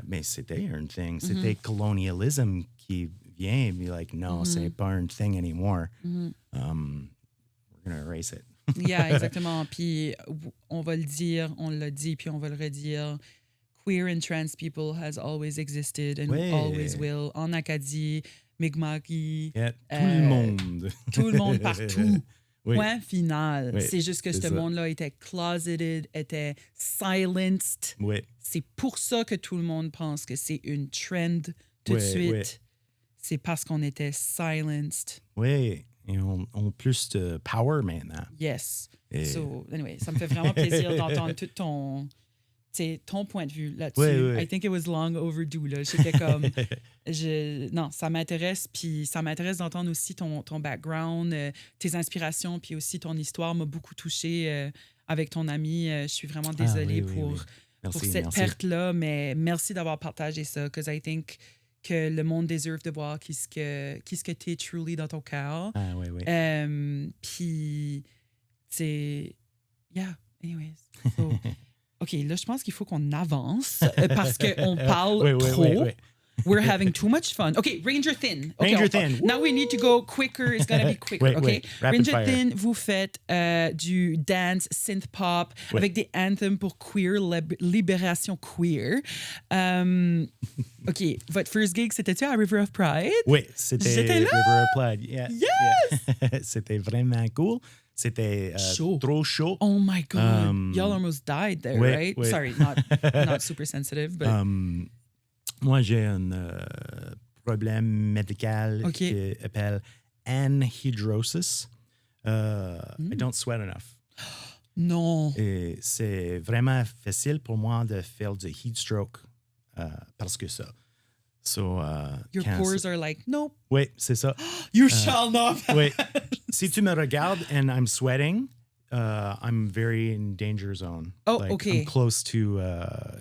Mais c'était un thing. C'était colonialism qui vient et be like, no, c'est pas un thing anymore. We're going to erase it. Yeah, exactement. Puis on va le dire, on l'a dit, puis on va le redire. Queer and trans people has always existed and Ouais. always will. En Acadie, Mi'kmaqi, Yeah, tout le monde. tout le monde partout. Oui. Point final. Oui, C'est juste que c'est ce ça. monde-là était closeted, était silenced. Oui. C'est pour ça que tout le monde pense que c'est une trend tout de Ouais, suite. ouais. C'est parce qu'on était silenced. Oui, et on plus de power maintenant. Yes. Et- So, anyway, ça me fait vraiment plaisir d'entendre tout ton point de vue là-dessus. Ouais, ouais. I think it was long overdue. Là. J'étais comme... non, ça m'intéresse. Puis ça m'intéresse d'entendre aussi ton background, tes inspirations, puis aussi ton histoire m'a beaucoup touchée avec ton ami. Je suis vraiment désolée oui, pour, oui. Merci, pour cette merci. perte-là, mais merci d'avoir partagé ça, because I think que le monde deserve de voir qu'est-ce que t'es truly dans ton cœur. Ah, oui, oui. Puis, c'est... Yeah, anyways. So, OK, là, je pense qu'il faut qu'on avance parce qu'on parle Oui, oui, trop. oui, oui. We're having too much fun. OK, Ranger Thin. Okay, Ranger Thin. Now we need to go quicker. It's going to be quicker, Oui, OK? oui. Rapid Ranger fire. Thin, vous faites du dance synth-pop Oui. avec des anthems pour queer, libération queer. OK, votre first gig, c'était-tu à River of Pride? Oui, c'était J'étais là! River of Pride. Yeah, Yes! yeah. C'était vraiment cool. C'était Chaud. trop chaud. Oh my God. Y'all almost died there, oui, right? oui. Sorry, not super sensitive, but... Moi, j'ai un problème médical OK. qui s'appelle anhydrosis. I don't sweat enough. non. Et c'est vraiment facile pour moi de faire du heat stroke parce que ça. So, Your quand pores c'est- are like, nope, Oui, c'est ça. you shall not. Oui. Si tu me regardes and I'm sweating, I'm very in danger zone. Oh, like, okay. I'm close to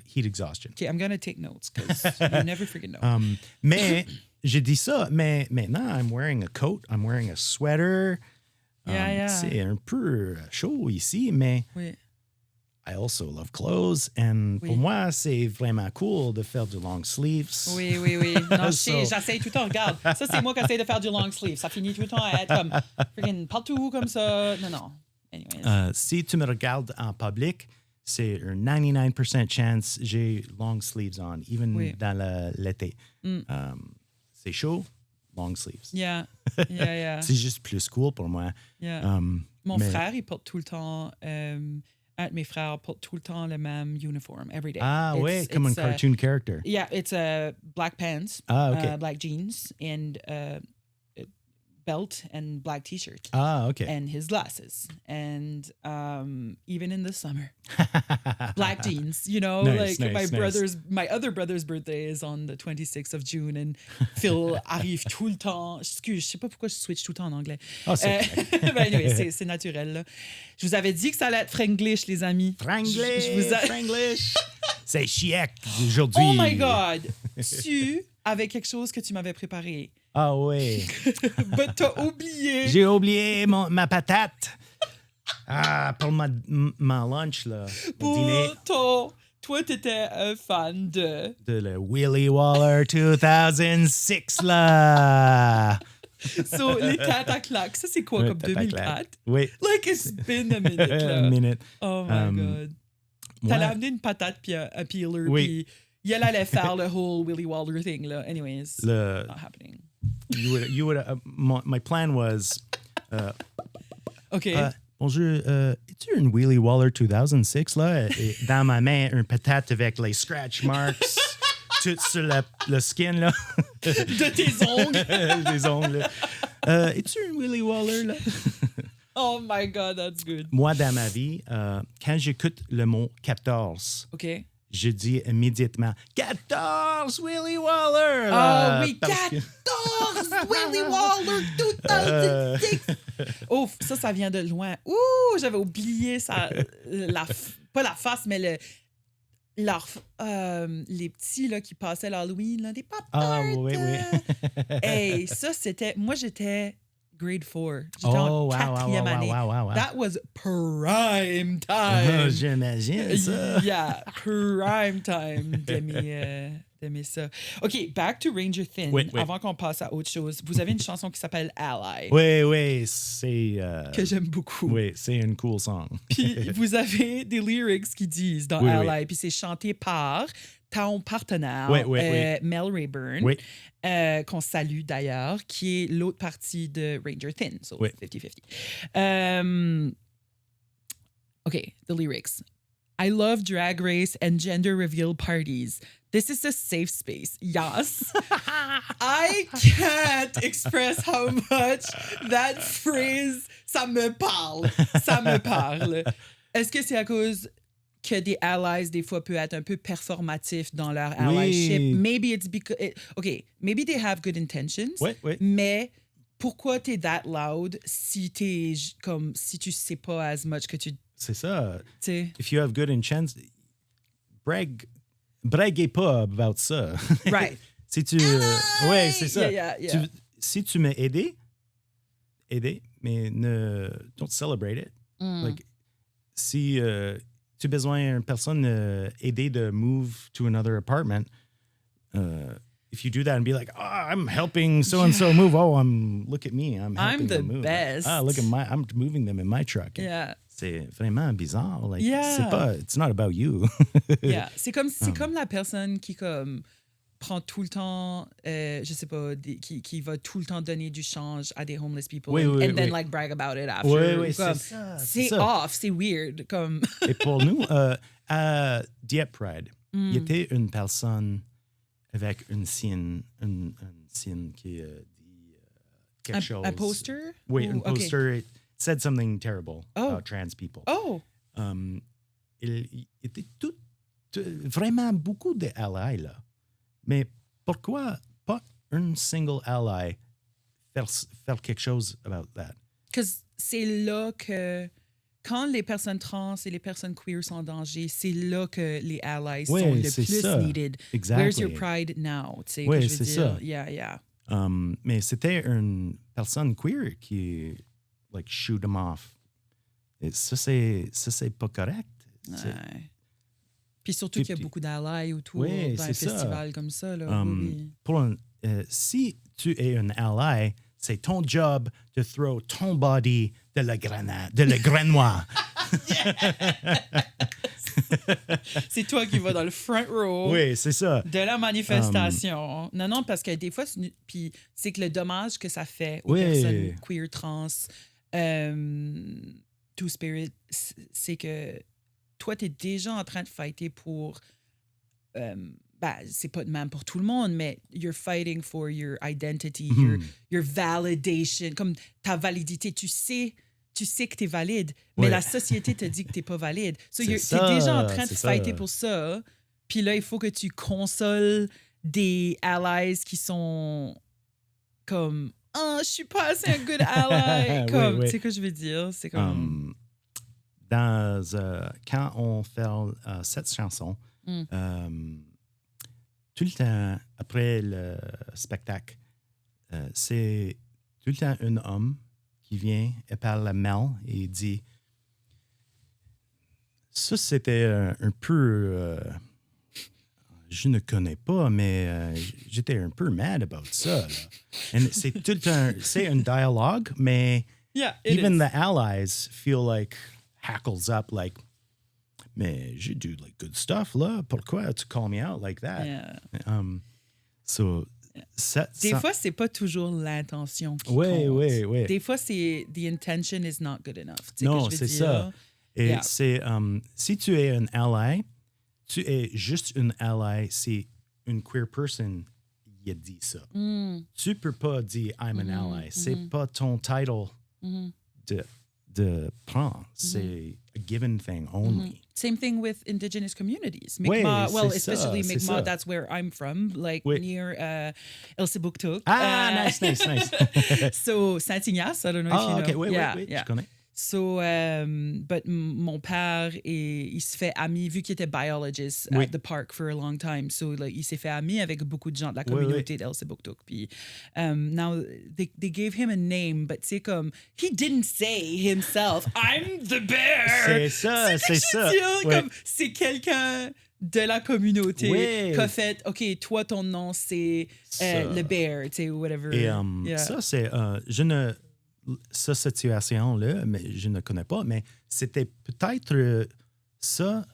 heat exhaustion. Okay, I'm going to take notes because you never freaking know. Mais j'ai dit ça, mais maintenant, I'm wearing a coat, I'm wearing a sweater. Yeah. C'est un peu chaud ici, mais Oui. I also love clothes. And pour moi, c'est vraiment cool de faire du long sleeves. Oui. Non, je sais, So- j'essaie tout le temps. Regarde, ça, c'est moi qui essaie de faire du long sleeve. Ça finit tout le temps à être comme freaking partout comme ça. Non. Anyways. Si tu me regardes en public, c'est un 99% chance j'ai long sleeves on, even Oui. dans l'été. C'est chaud, long sleeves. Yeah. C'est juste plus cool pour moi. Yeah. Mon mais- frère, il porte tout le temps. Un de mes frères porte tout le temps le même uniforme, every day. Ah ouais, comme un it's, cartoon character. Yeah, it's black pants, Ah, okay. black jeans, and belt and black t-shirt. Ah, okay. And his glasses, and even in the summer, black jeans. You know, Nice, like nice. my other brother's birthday is on the 26th of June, and Phil arrive tout le temps. Excuse, je sais pas pourquoi je switch tout le temps en anglais. Ah, c'est Ben anyway, c'est naturel là. Je vous avais dit que ça allait être Franglish, les amis. Je vous a- Franglish. C'est chic aujourd'hui. Oh my God! Tu avais quelque chose que tu m'avais préparé. Ah ouais. Ben, t'as oublié. J'ai oublié ma patate. Pour ma lunch, là. Mon dîner. Toi, t'étais un fan de... De le Willy Waller 2006, là. So, les tates à claques, ça, c'est quoi, Ouais, comme tata 2004? claque. Oui. Like, it's been a minute, là. A minute. Oh my God. Ouais. T'allais amener une patate puis un peeler, Oui. puis elle allait faire le whole Willy Waller thing, là. Anyways, Le- not happening. You would. My plan was. OK. Bonjour, es-tu une Willy Waller 2006 là? Et dans ma main, un patate avec les scratch marks tout sur le skin là. De tes ongles. Les ongles. Es-tu une Willy Waller là? Oh my God, that's good. Moi, dans ma vie, quand j'écoute le mot 14, OK. je dis immédiatement 14 Willy Waller! Ah oui, parce que- 14 Willy Waller 2006. Ouf, ça vient de loin. Ouh, j'avais oublié ça. Pas la face, mais les petits là, qui passaient l'Halloween, là, des pop Ah oui. Hey, ça, c'était... Moi, j'étais grade 4. J'étais en quatrième année. wow. That was prime Ah, time. j'imagine ça. Yeah, prime time d'aimer ça. OK, back to Ranger Thin. Oui. Avant qu'on passe à autre chose, vous avez une chanson qui s'appelle Ally, Oui, c'est. que j'aime beaucoup. Oui, c'est une cool song. Puis vous avez des lyrics qui disent dans Oui, Ally, puis c'est chanté par ton partenaire, Oui. Mel Rayburn, Oui. qu'on salue d'ailleurs, qui est l'autre partie de Ranger Thin, so Oui. 50-50. OK, the lyrics. I love drag race and gender reveal parties. This is a safe space. Yes. I can't express how much that phrase, ça me parle. Ça me parle. Est-ce que c'est à cause que des allies, des fois, peuvent être un peu performatifs dans leur allyship? Oui. Maybe it's because... OK, maybe they have good intentions. Oui. Mais pourquoi t'es that loud si tu sais pas as much que tu C'est ça. sais? If you have good intentions, braguez pas about ça. Right. Si tu. Oui, c'est ça. Yeah. Si tu m'as aidé, mais don't celebrate it. Like, si tu as besoin d'une personne aider de move to another apartment, if you do that and be like, I'm helping so and so move. Look at me, I'm helping the them move. best. Look at I'm moving them in my truck. Yeah. C'est vraiment bizarre. Like, Yeah. it's not about you. Yeah. C'est comme la personne qui comme prend tout le temps, je sais pas, qui va tout le temps donner du change à des homeless people Oui, and then oui. like brag about it after. Oui, Comme, c'est ça. c'est ça. off, c'est weird. Comme Et pour nous, à Dieppe Pride, il y était une personne avec un signe qui dit quelque chose. un poster? Oui, Ou- un OK. poster. It said something terrible Oh. about trans people. Oh! Il était vraiment beaucoup de allies, là. Mais pourquoi pas un single ally faire quelque chose about that? Because c'est là que quand les personnes trans et les personnes queer sont en danger, c'est là que les allies Ouais, sont le c'est plus ça. needed. Exactly. Where's your pride now? Tu sais, Ouais, que je veux c'est dire. ça. Yeah. Mais c'était une personne queer qui, like, shoot him off. Et ça, c'est pas correct. Ouais. Puis surtout qu'il y a beaucoup d'allies autour Ouais, d'un c'est ça. festival comme ça. Là. Oui. Si tu es un ally, c'est ton job de throw ton body de la grenade, de la grenouille. C'est toi qui vas dans le front row. Oui, c'est ça. De la manifestation. Non, parce que des fois, puis c'est que le dommage que ça fait aux personnes queer, trans, two-spirit, c'est que toi, tu es déjà en train de fighter pour... c'est pas de même pour tout le monde, mais you're fighting for your identity, your validation, comme ta validité. Tu sais que tu es valide, mais la société te dit que tu n'es pas valide. So, tu es déjà en train de fighter pour ça. Puis là, il faut que tu consoles des allies qui sont comme « Ah, je suis pas assez un good ally. » Comme, tu sais ce que je veux dire? C'est comme... quand on fait cette chanson, tout le temps, après le spectacle, c'est tout le temps un homme qui vient et parle à Mel et dit ça, c'était un peu... je ne connais pas, mais j'étais un peu mad about ça. C'est tout le temps... C'est un dialogue, mais even the allies feel like hackles up, like... Mais je do like good stuff là. Pourquoi tu call me out like that? Yeah. Des fois, c'est pas toujours l'intention qui compte. Oui. Des fois, c'est the intention is not good enough. Non, c'est ça. Et c'est si tu es un ally, tu es juste une ally. C'est une queer person qui a dit ça. Tu peux pas dire I'm an ally. C'est pas ton title de prendre. C'est a given thing only. Same thing with indigenous communities. Mi'kmaq, well, especially Mi'kmaq, that's where I'm from, like near Elsipogtog. Nice. So, Saint-Ignace, I don't know if you know. Okay, oui, je connais. So, but mon père, il se fait ami, vu qu'il était biologist at the park for a long time. So, like, il s'est fait ami avec beaucoup de gens de la communauté d'Elsipogtog. Puis, now, they gave him a name, but c'est comme, he didn't say himself, I'm the bear. C'est ça. Comme, c'est quelqu'un de la communauté qui a fait, OK, toi, ton nom, c'est le bear, tu sais, whatever. Et ça, c'est, cette situation-là, mais je ne connais pas, mais c'était peut-être ça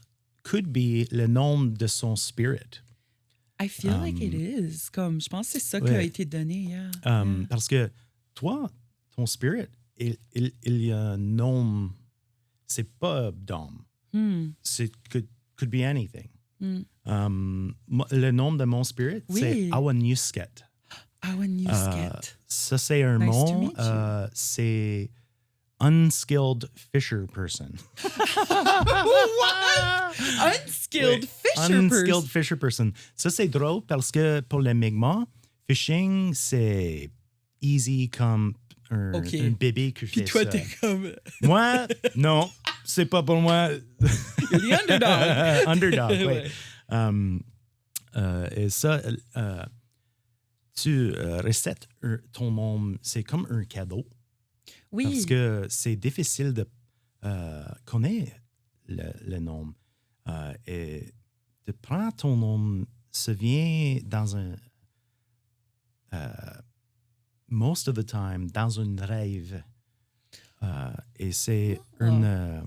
could be le nom de son spirit. I feel like it is. Comme, je pense que c'est ça qui a été donné. Parce que toi, ton spirit, il y a un nom, c'est pas d'homme. C'est could be anything. Le nom de mon spirit, c'est Awanusket. Awanusket. Ça, c'est un mot. C'est unskilled fisher person. What? Unskilled fisher person. Ça, c'est drôle parce que pour les Mi'kmaq, fishing, c'est easy comme un bébé qui fait ça. Puis toi, t'es comme... Moi, non, c'est pas pour moi. The underdog. Underdog, oui. Et ça... tu recètes ton nom, c'est comme un cadeau. Oui. Parce que c'est difficile de connaître le nom. Et de prendre ton nom, ça vient dans un... most of the time, dans un rêve. Et c'est un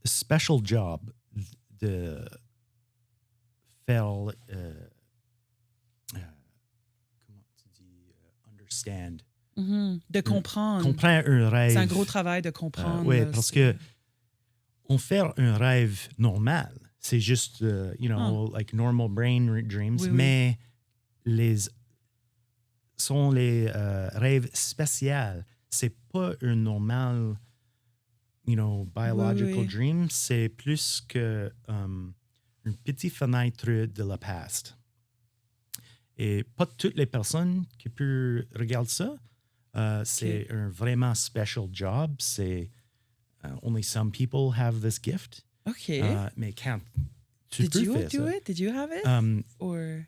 special job de faire... comment tu dis, understand. De comprendre. Comprendre un rêve. C'est un gros travail de comprendre. Oui, parce que on fait un rêve normal. C'est juste, like normal brain dreams, mais les rêves spéciaux. C'est pas un normal, biological dream. C'est plus que une petite fenêtre de la past. Et pas toutes les personnes qui peuvent regarder ça. C'est un vraiment special job. C'est only some people have this gift. OK. Mais quand tu Did peux you faire do ça, it? Did you have it? Or...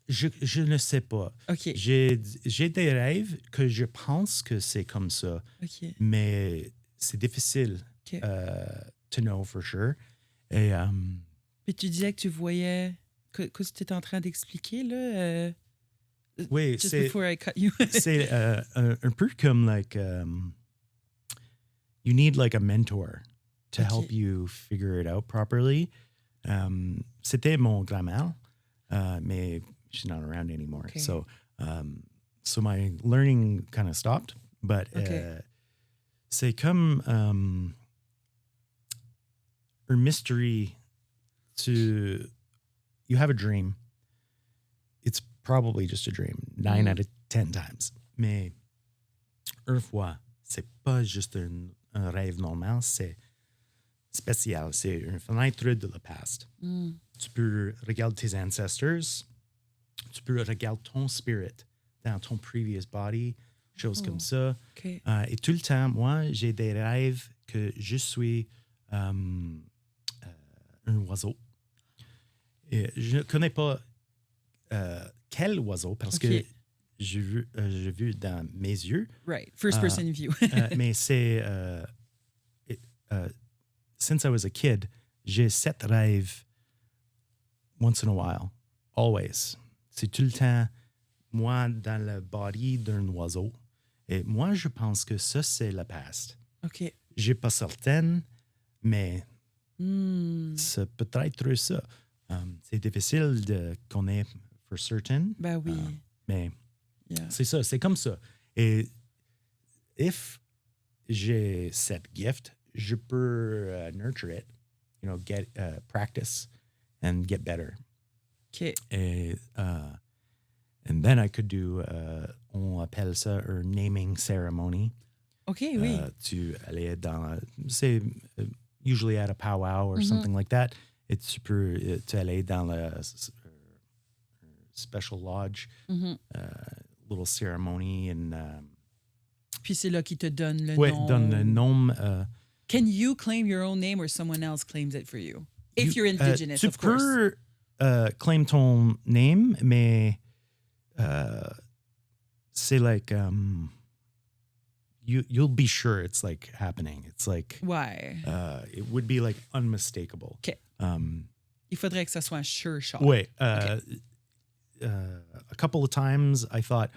je ne sais pas. OK. J'ai des rêves que je pense que c'est comme ça, OK. mais c'est difficile OK. to know for sure. Et Puis tu disais que tu voyais... Que tu étais en train d'expliquer, là? oui, Just c'est before I cut you. c'est un peu comme like you need like a mentor to Okay. help you figure it out properly. C'était mon grand-mère, mais she's not around anymore. Okay. So my learning kind of stopped. But Okay. c'est comme a mystery to you have a dream. It's probably just a dream 9 out of 10 times. Mais une fois, c'est pas juste un rêve normal, c'est spécial. C'est une fenêtre de le past. Tu peux regarder tes ancestors, tu peux regarder ton spirit dans ton previous body, choses comme ça. OK. Et tout le temps, moi, j'ai des rêves que je suis un oiseau. Et je ne connais pas quel oiseau parce OK. que j'ai vu dans mes yeux. Right. First person view. Mais c'est... since I was a kid, j'ai 7 rêves once in a while. Always. C'est tout le temps, moi, dans le body d'un oiseau. Et moi, je pense que ça, c'est le past. OK. J'ai pas certaine, mais Hmm. c'est peut-être ça. C'est difficile de connaître for certain, Ben oui. mais Yeah. c'est ça, c'est comme ça. Et if j'ai cette gift, je peux nurture it, get practice and get better. OK. Et and then I could do, on appelle ça un naming ceremony. OK, oui. Tu aller dans, c'est usually at a powwow or something like that. Et tu peux tu aller dans le special lodge, little ceremony and Puis c'est là qu'il te donne le ouais, nom. donne le nom. Can you claim your own name or someone else claims it for you? If you're indigenous, tu of course. peux claim ton name, mais c'est like you'll be sure it's like happening. It's like Ouais. it would be like unmistakable. OK. Il faudrait que ça soit un sure shot. Wait, a couple of times I thought,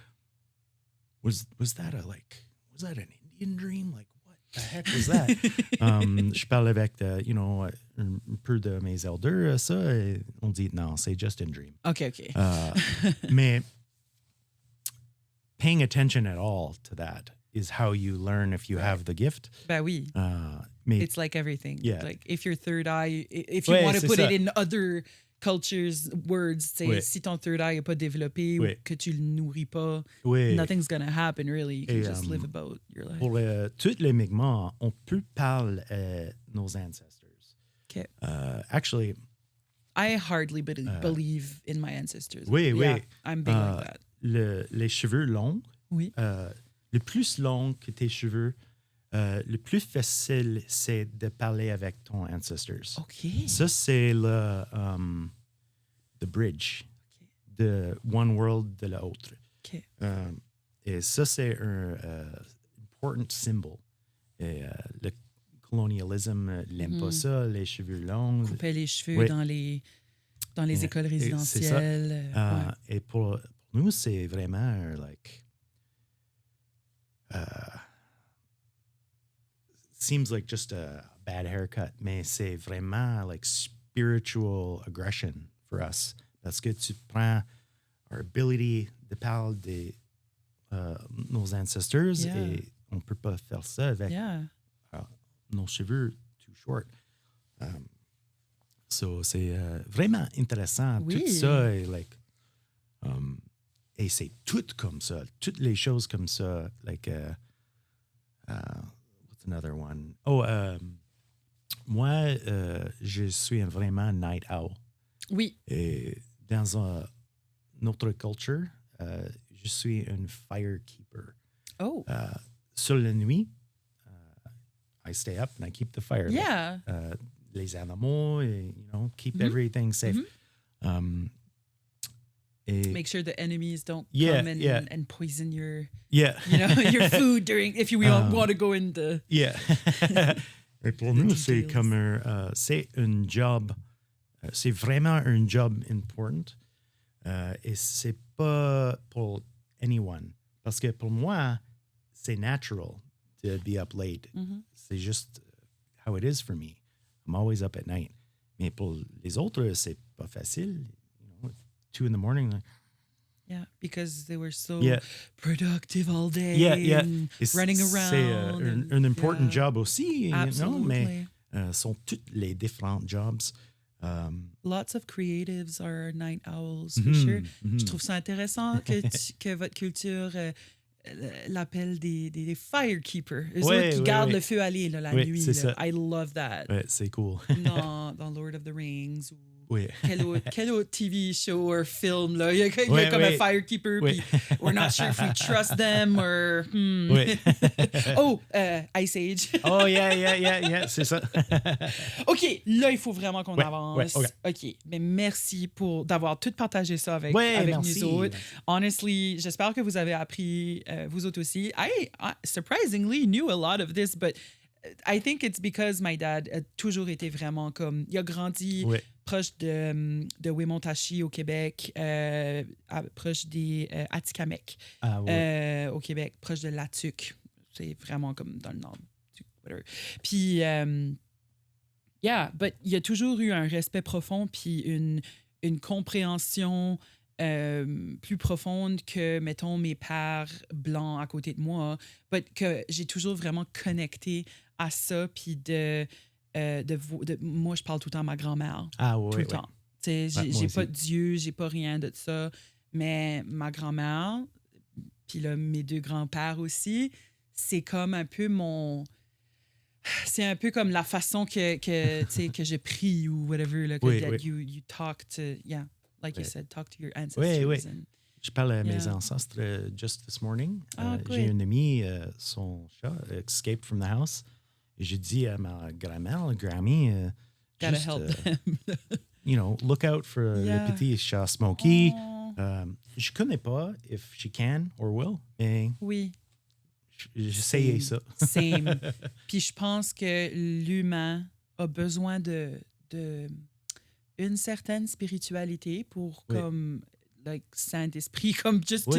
was that an Indian dream? Like, what the heck was that? Je parle avec un peu de mes elders, ça, et on dit non, c'est just a dream. OK, OK. Mais paying attention at all to that is how you learn if you have the gift. Ben oui. Mais It's like everything. Yeah. Like if your third eye, if you Ouais, want to c'est put ça. it in other cultures, words, say, Ouais. si ton third eye n'est pas développé Ouais. ou que tu le nourris pas, oui, nothing's gonna happen really. You can Et, just live about your life. pour tous les Mi'kmaq, on peut parler nos ancestors. OK. Actually, I hardly believe in my ancestors. oui, Yeah, oui. I'm big like that. Les cheveux longs, Oui. le plus long que tes cheveux, le plus facile, c'est de parler avec ton ancestors. OK. Ça, c'est le the bridge de one world de l'autre. OK. Et ça, c'est un important symbol. Et le colonialisme n'aime pas ça, les cheveux longs. Couper les cheveux Oui. dans les écoles Et c'est ça. résidentielles. Ouais. Et pour nous, c'est vraiment seems like just a bad haircut, mais c'est vraiment like spiritual aggression for us. Parce que tu prends our ability de parler de nos ancestors Yeah. et on peut pas faire ça avec Yeah. nos cheveux too short. So c'est vraiment intéressant Oui. tout ça et like et c'est tout comme ça, toutes les choses comme ça, like what's another one? Moi je suis vraiment night owl. Oui. Et dans notre culture, je suis un firekeeper. Oh. Sur la nuit, I stay up and I keep the fire lit. Yeah. Les animaux, keep everything safe. Make sure the enemies don't Yeah, come yeah. and poison your, Yeah. your food during, if you want to go in the... Yeah. Et pour nous, c'est comme c'est un job, c'est vraiment un job important. Et c'est pas pour anyone. Parce que pour moi, c'est natural to be up late. C'est juste how it is for me. I'm always up at night. Mais pour les autres, c'est pas facile. 2 a.m. Like, Yeah, because they were so Yeah. productive all day. yeah. And Et running c'est around. un important yeah. job aussi. Absolutely. Mais sont tous les différents jobs. Lots of creatives are night owls, for sure. Je trouve ça intéressant que votre culture l'appelle des firekeepers. Eux autres qui gardent le feu aller là, la nuit. c'est Là. ça. I love that. Ouais, c'est cool. dans Lord of the Rings ou Oui. quel autre TV show or film, là. Il y a comme un firekeeper, puis we're not sure if we trust them or... Oui. Oh, Ice Age. Oh, yeah, c'est ça. OK, là, il faut vraiment qu'on Ouais, avance. ouais, OK, mais merci d'avoir tout partagé ça avec merci. nous autres. Honestly, j'espère que vous avez appris, vous autres aussi. I surprisingly knew a lot of this, but I think it's because my dad a toujours été vraiment comme... Il a grandi proche de Wemontachi au Québec, proche des Atikamekw au Québec, proche de Latuc. C'est vraiment comme dans le nord. Whatever. Puis, but il y a toujours eu un respect profond puis une compréhension plus profonde que, mettons, mes pères blancs à côté de moi, but que j'ai toujours vraiment connecté à ça, puis moi, je parle tout le temps à ma grand-mère. Tout le temps. J'ai pas de Dieu, j'ai pas rien de ça, mais ma grand-mère, puis là, mes 2 grands-pères aussi, c'est comme un peu c'est un peu comme la façon que je prie ou whatever, là, you talk to, like you said, talk to your ancestors. Oui. And, je parle à mes ancêtres just this morning. Good. J'ai une amie, son chat escaped from the house. Et j'ai dit à ma grand-mère, Grammy, gotta just, help them. Look out for le petit chat Smokey. Je connais pas if she can or will, mais oui. j'essayais ça. Same. Puis je pense que l'humain a besoin de une certaine spiritualité pour comme like Saint-Esprit, comme juste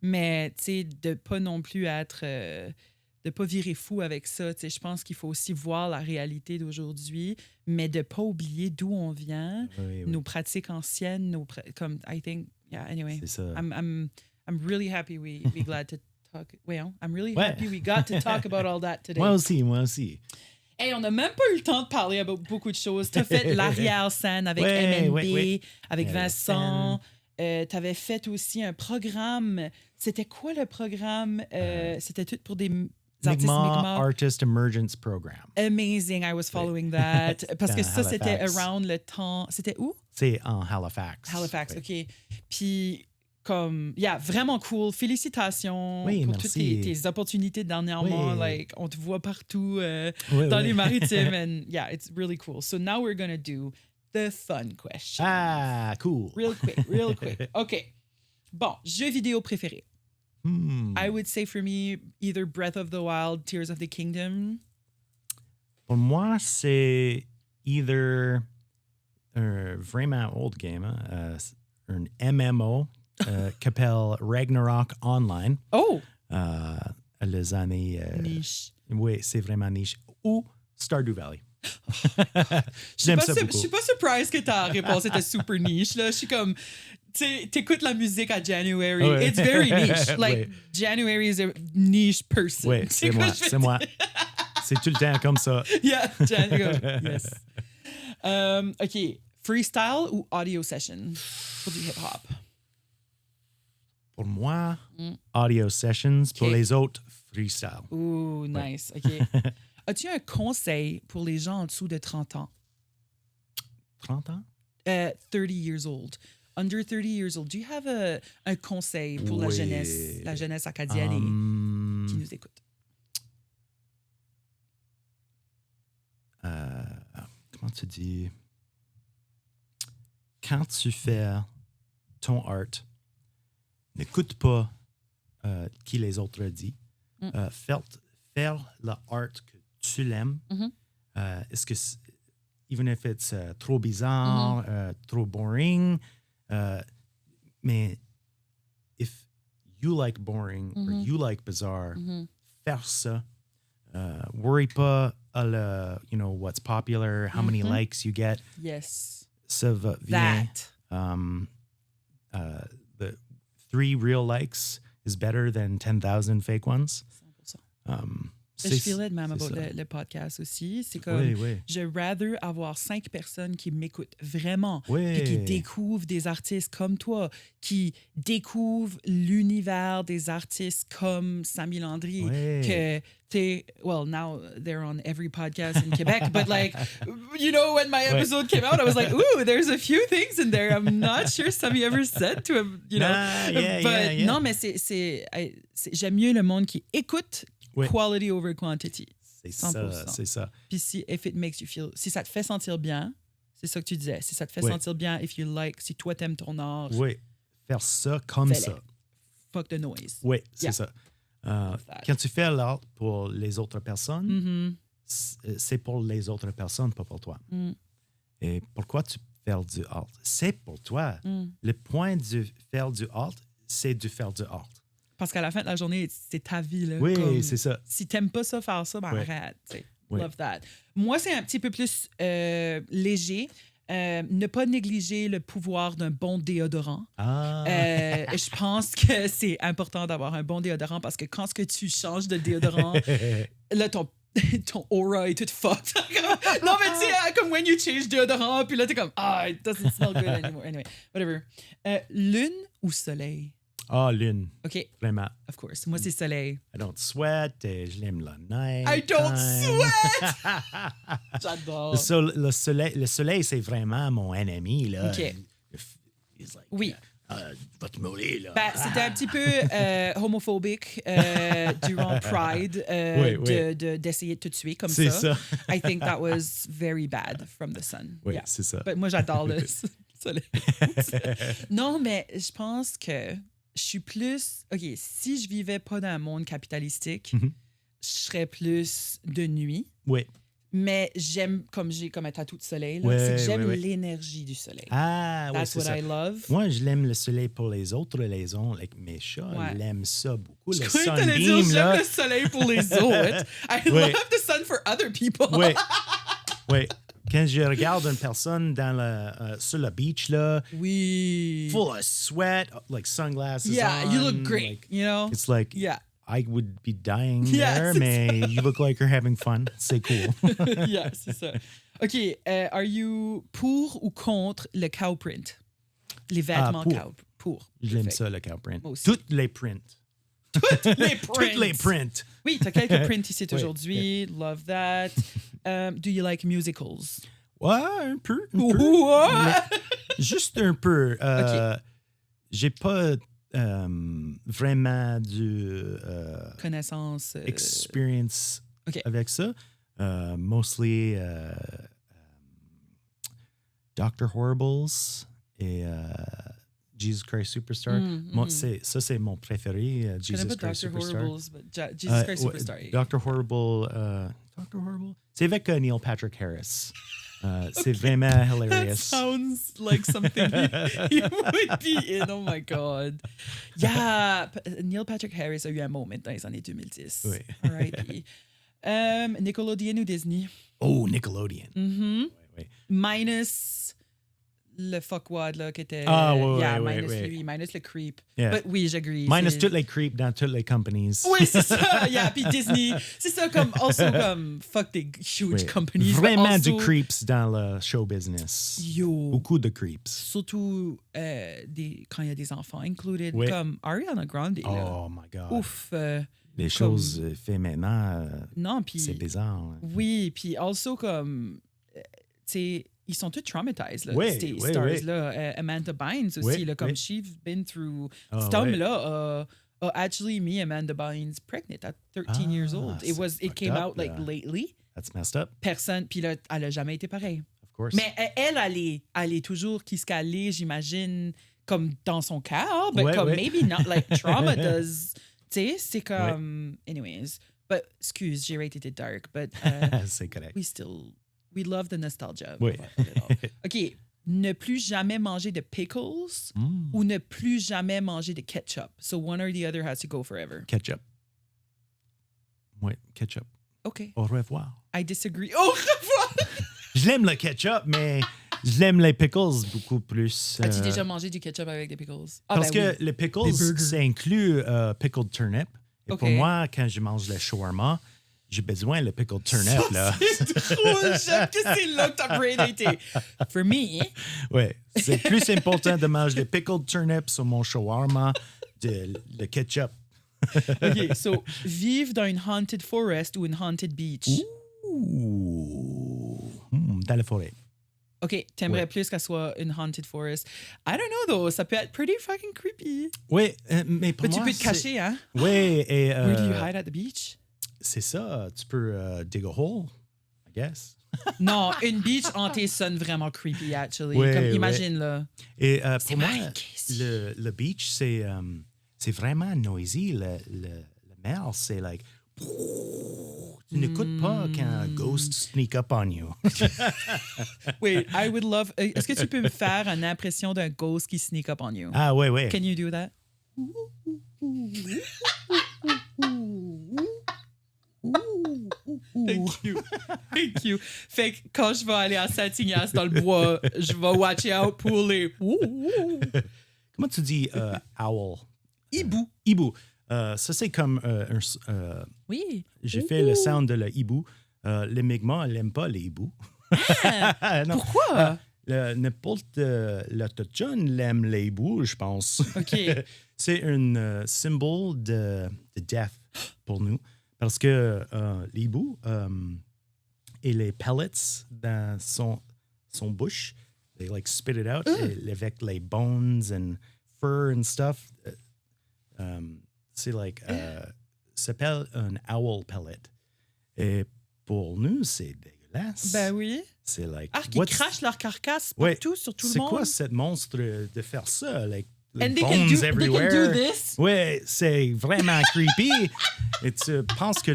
mais tu sais de pas non plus être de pas virer fou avec ça. Tu sais, je pense qu'il faut aussi voir la réalité d'aujourd'hui, mais de pas oublier d'où on vient, nos pratiques anciennes, comme I think anyway. C'est ça. I'm really happy we glad to talk. Well, I'm really happy we got to talk about all that today. Moi aussi. Hey, on n'a même pas eu le temps de parler de beaucoup de choses. Tu as fait l'arrière-scène avec MNB, avec Vincent. Tu avais fait aussi un programme. C'était quoi le programme? C'était tout pour des artistes Mi'kmaq. Artist Emergence Program. Amazing, I was following that. Parce que ça, c'était around le temps. C'était où? C'est en Halifax. Halifax, OK. Puis, comme, vraiment cool. Félicitations pour toutes tes opportunités dernièrement. Like, on te voit partout dans les maritimes. And it's really cool. So now we're going to do the fun question. Ah, cool. Real quick. OK. Bon, jeu vidéo préféré. I would say for me, either Breath of the Wild, Tears of the Kingdom. Pour moi, c'est either un vraiment old game, un MMO qui s'appelle Ragnarok Online. Oh! Les années... niche. Oui, c'est vraiment niche. Ou Stardew Valley. J'aime ça beaucoup. Je suis pas surprise que ta réponse était super niche. Là. Je suis comme... T'écoutes la musique à January. Ouais. It's very niche. Like, January is a niche person. Oui, c'est moi. C'est tout le temps comme ça. Yeah, January. Yes. OK. Freestyle ou audio session pour du hip-hop? Pour moi, audio sessions. Pour les autres, freestyle. Ooh, nice. OK. As-tu un conseil pour les gens en dessous de 30 ans? 30 ans? 30 years old. Under 30 years old. Do you have un conseil pour la jeunesse acadienne qui nous écoute? comment tu dis, quand tu fais ton art, n'écoute pas qui les autres disent. Faire la art que tu l'aimes. Est-ce que, even if it's trop bizarre, trop boring, mais if you like boring or you like bizarre, faire ça. Worry pas what's popular, how many likes you get. Yes. Ça va bien. That. The 3 real likes is better than 10,000 fake ones. 100%. Je feel it même about le podcast aussi. C'est comme, je rather avoir 5 personnes qui m'écoutent vraiment, puis qui découvrent des artistes comme toi, qui découvrent l'univers des artistes comme Samy Landry, que well, now they're on every podcast in Quebec, but like, when my episode came out, I was like, ooh, there's a few things in there I'm not sure Samy ever said to him, but non, mais j'aime mieux le monde qui écoute. Quality over quantity. C'est 100%. C'est ça. Puis si ça te fait sentir bien, c'est ça que tu disais. Si ça te fait sentir bien, si toi t'aimes ton art. Oui, faire ça comme ça. Fuck the noise. Oui, c'est ça. Quand tu fais l'art pour les autres personnes, c'est pour les autres personnes, pas pour toi. Et pourquoi tu fais du art? C'est pour toi. Le point de faire du art, c'est de faire du art. Parce qu'à la fin de la journée, c'est ta vie. Là, oui, c'est ça. Si t'aimes pas ça, faire ça, arrête. Love that. Moi, c'est un petit peu plus léger. Ne pas négliger le pouvoir d'un bon déodorant. Je pense que c'est important d'avoir un bon déodorant parce que quand tu changes de déodorant, là, ton aura est toute fucked. Non, mais tu sais, comme when you change déodorant, puis là, t'es comme, it doesn't smell good anymore. Anyway, whatever. Lune ou soleil? Lune. OK. Vraiment. Of course. Moi, c'est soleil. I don't sweat. Je l'aime la neige. I don't sweat! J'adore. Le soleil, c'est vraiment mon ennemi. Là. OK. He's like, oui. Va te mouler, là. C'était un petit peu homophobique durant Pride d'essayer de te tuer comme ça. C'est ça. I think that was very bad from the sun. Oui, c'est ça. But moi, j'adore le soleil. Non, mais je pense que je suis plus... OK, si je vivais pas dans un monde capitalistique, je serais plus de nuit. Oui. Mais j'aime, comme un tatou de soleil, c'est que j'aime l'énergie du soleil. That's what I love. Moi, je l'aime le soleil pour les autres. Mes chats l'aiment ça beaucoup. Je croyais que t'allais dire j'aime le soleil pour les autres. I love the sun for other people. Oui. Quand je regarde une personne sur le beach, là, full of sweat, like sunglasses on. You look great, It's like, I would be dying there, mais you look like you're having fun. C'est cool. C'est ça. OK, are you pour ou contre le cow print? Les vêtements cow. Pour. J'aime ça, le cow print. Toutes les prints. Toutes les prints. Oui, tu as quelques prints ici aujourd'hui. Love that. Do you like musicals? Ouais, un peu. Juste un peu. J'ai pas vraiment du connaissance experience avec ça. Mostly Dr. Horribles et Jesus Christ Superstar. Moi, ça, c'est mon préféré. Jesus Christ Superstar. Jesus Christ Superstar. Dr. Horrible. C'est avec Neil Patrick Harris. C'est vraiment hilarious. That sounds like something he would be in. Oh my God. Yeah, Neil Patrick Harris a eu un moment dans les années 2010. Oui. All right. Nickelodeon ou Disney? Oh, Nickelodeon. Oui. Minus le fuckwad là qui était. Minus le creep. Yeah. But oui, j'agree. Minus toutes les creeps dans toutes les companies. Oui, c'est ça. Puis Disney, c'est ça comme fuck des huge companies. Vraiment du creeps dans le show business. Beaucoup de creeps. Surtout quand il y a des enfants included, comme Ariana Grande. Oh my God. Ouf. Les choses faites maintenant, c'est bizarre. Oui, puis also comme, tu sais, ils sont tous traumatised, là, ces oui, stars-là. Amanda Bynes aussi, là, comme she's been through... cet homme-là a actually me Amanda Bynes pregnant at 13 years old. It came out like lately. That's messed up. Personne, puis là, elle a jamais été pareille. course. Mais elle est toujours qui se calait, j'imagine, comme dans son cas, but Ouais, comme ouais. maybe not, like trauma does. Tu sais, c'est comme. Anyways. But, excuse, j'ai rated it dark, but C'est correct. we love the nostalgia. Oui. OK. Ne plus jamais manger de pickles ou ne plus jamais manger de ketchup. So one or the other has to go forever. Ketchup. Oui, ketchup. OK. Au revoir. I disagree. Au revoir! Je l'aime le ketchup, mais je l'aime les pickles beaucoup plus. As-tu déjà mangé du ketchup avec des pickles? Ah, Parce ben que oui. les Des pickles, burgers. ça inclut pickled turnip. Et OK. pour moi, quand je mange le shawarma, j'ai besoin de pickled turnip. Là. C'est drôle, j'aime que c'est là que ta brain a été. For me, Ouais, c'est plus important de manger des pickled turnips sur mon shawarma de le ketchup. OK, so, vivre dans une haunted forest ou une haunted beach. Ouh. Dans la forêt. OK, t'aimerais Ouais. plus qu'elle soit une haunted forest. I don't know, though. Ça peut être pretty fucking creepy. Oui, mais pour Mais tu moi, peux te cacher, hein? Oui, et Where do you hide at the beach? c'est ça. Tu peux dig a hole, I guess. Non, une beach hantée sonne vraiment creepy, actually. Ouais, Comme, ouais. imagine, là. Et pour moi, Mike Casey. le beach, c'est vraiment noisy. Le mer, c'est like... Tu n'écoutes pas quand un ghost sneak up on you. Wait, I would love... Est-ce que tu peux me faire une impression d'un ghost qui sneak up on you? Ah, ouais. Can you do that? Thank you. Thank you. Fait que quand je vais aller à Saint-Ignace dans le bois, je vais watch out pour les... Comment tu dis owl? Hibou. Hibou. Ça, c'est comme Oui. j'ai fait le sound de le hibou. Les Mi'kmaq n'aiment pas les hiboux. Non. Pourquoi? N'importe l'autochtone l'aime les hiboux, je pense. OK. C'est un symbole de death pour nous. Parce que les hiboux et les pellets dans son bouche, they like spit it out avec les bones and fur and stuff. C'est like, ça s'appelle un owl pellet. Et pour nous, c'est dégueulasse. Ben oui. C'est like, Ah, qui crachent leur carcasse Ouais. partout sur tout le c'est monde. quoi cette monstre de faire ça? Like, And they bones can everywhere. do this. Ouais, c'est vraiment creepy. Et tu penses que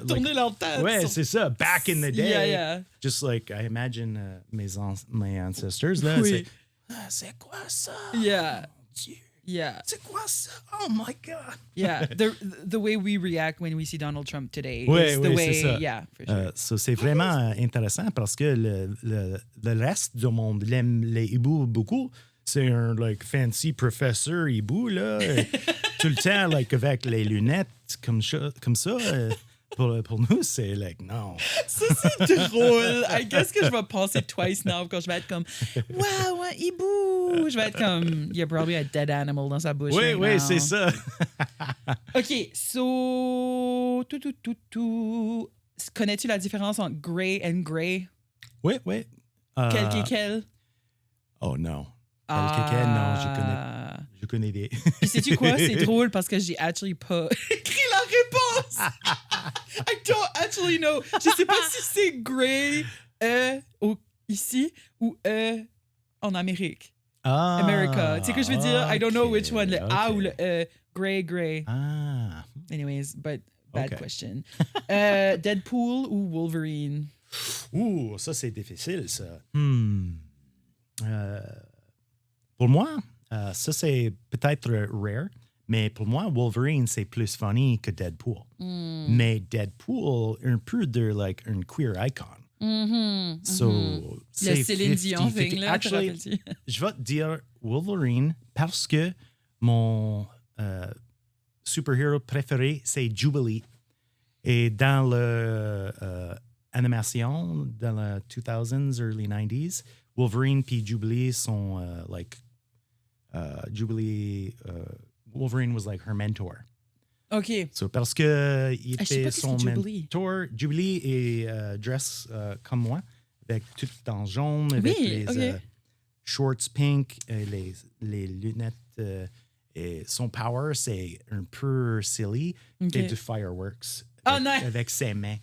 Tourner leur tête. ouais, sur- c'est ça. Back in the day. Yeah, yeah. Just like I imagine mes ancestors là. Oui. C'est quoi ça? Yeah. Mon Dieu. Yeah. C'est quoi ça? Oh my God. Yeah. The way we react when we see Donald Trump today Ouais, is the ouais, way... c'est ça. Yeah, for sure. Ça, c'est vraiment intéressant parce que le reste du monde l'aime les hiboux beaucoup. C'est un like fancy professeur hibou là, tout le temps like avec les lunettes comme ça. Pour nous, c'est like non. Ça, c'est drôle. I guess que je vais penser twice now quand je vais être comme wow, un hibou. Je vais être comme il y a probably a dead animal dans sa bouche. Oui, right oui, now. c'est ça. OK, so connais-tu la différence entre gray and gray? Oui, oui. Quel qui est quel? Oh non. Quel, non, je connais des. Puis sais-tu quoi? C'est drôle parce que j'ai actually pas écrit la réponse. I don't actually know. Je sais pas si c'est gray ici ou en Amérique. Ah, America. Tu sais que je veux dire? I don't know which one. Le A ok. ou le gray. Ah. Anyways, but bad Ok. question. Deadpool ou Wolverine? Ouh, ça, c'est difficile, ça. Pour moi, ça, c'est peut-être rare, mais pour moi, Wolverine, c'est plus funny que Deadpool. Mais Deadpool, un peu de, like, un queer icon. So, Le c'est Céline Dion 50-50. thing, là, te Actually, rappelles-tu? je vais te dire Wolverine parce que mon super-héros préféré, c'est Jubilee. Et dans l'animation, dans les 2000s, early 90s, Wolverine puis Jubilee sont Wolverine was like her mentor. OK. So, parce que il Je sais était pas qu'est-ce son que Jubilee. mentor. Jubilee est dress comme moi, avec tout en jaune, avec Oui, les OK. shorts pink, les lunettes. Et son power, c'est un peu silly. OK. Et du fireworks Oh, avec, nice. avec ses mains.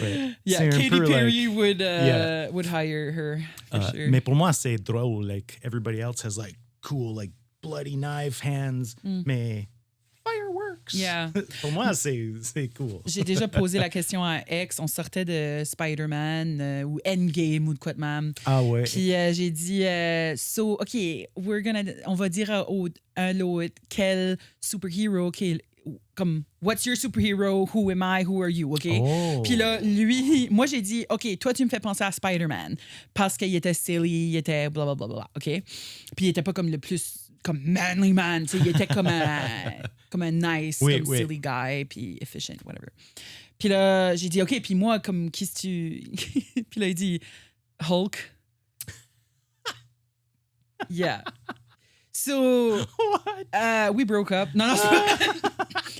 Ouais. Yeah, C'est un Katy peu Perry like- would hire her for sure. Mais pour moi, c'est drôle. Like, everybody else has like cool, like bloody knife hands. Mais fireworks. Yeah. Pour moi, c'est cool. J'ai déjà posé la question à X. On sortait de Spider-Man ou Endgame ou de quoi de même. Ah ouais. Puis j'ai dit, so, OK, on va dire à l'autre quel superhero, comme, what's your superhero, who am I, who are you, OK? Oh. Puis là, lui, moi, j'ai dit, OK, toi, tu me fais penser à Spider-Man parce qu'il était silly, il était blablabla, OK? Puis il était pas comme le plus, comme manly man, tu sais, il était comme un nice, Oui, comme oui. silly guy, puis efficient, whatever. Puis là, j'ai dit, OK, puis moi, comme, qui tu... Puis là, il dit, Hulk. Yeah. So, we broke up. Non,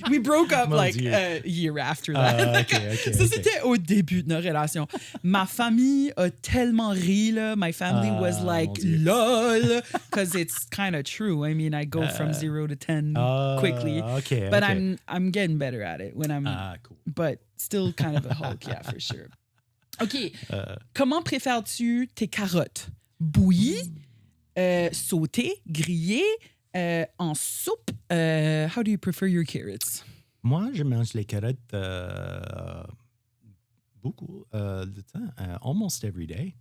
we broke up Mon like Dieu. a year after that. Ah, OK. Ça, c'était au début de notre relation. Ma famille a tellement ri, là. My family was like, mon Dieu. lol, because it's kind of true. I mean, I go from 0 to 10 quickly. OK. But OK. I'm getting better at it when I'm... Cool. But still kind of a Hulk, yeah, for sure. OK. Comment préfères-tu tes carottes? Bouillies, sautées, grillées, en soupe? How do you prefer your carrots? Moi, je mange les carottes beaucoup de temps, almost every day.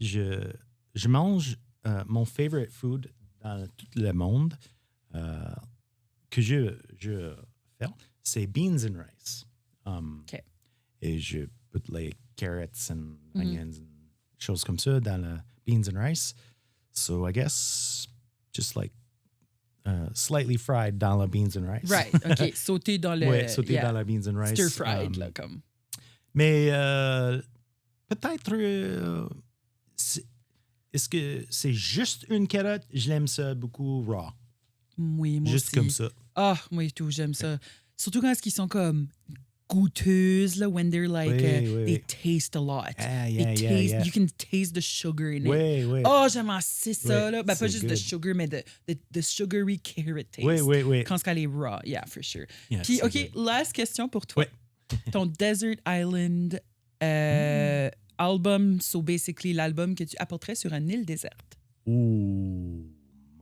Je mange mon favorite food dans tout le monde que je fais, c'est beans and rice. OK. Et je put les carrots and onions and choses comme ça dans le beans and rice. So I guess just like slightly fried dans le beans and rice. Right, OK. Sauté dans le... Ouais, sauté dans la beans and rice. Stir-fried, là, comme... Mais peut-être, est-ce que c'est juste une carotte? Je l'aime ça beaucoup raw. Oui, moi Juste aussi. comme ça. Ah, moi et tout, j'aime ça. Surtout quand ils sont comme goûteuses, là, when they're like, Oui, they oui. taste a lot. Ah, They yeah, yeah, taste, yeah. you can taste the sugar in it. Oui, oui. Oh, j'aime assez ça, Oui, là. Ben, pas c'est juste the good. sugar, mais the sugary carrot taste. Oui, oui, oui. Quand elle est raw, yeah, for sure. Yeah, Puis, c'est OK, good. last question pour toi. Ouais. Ton Desert Island album, so basically l'album que tu apporterais sur une île déserte. Oh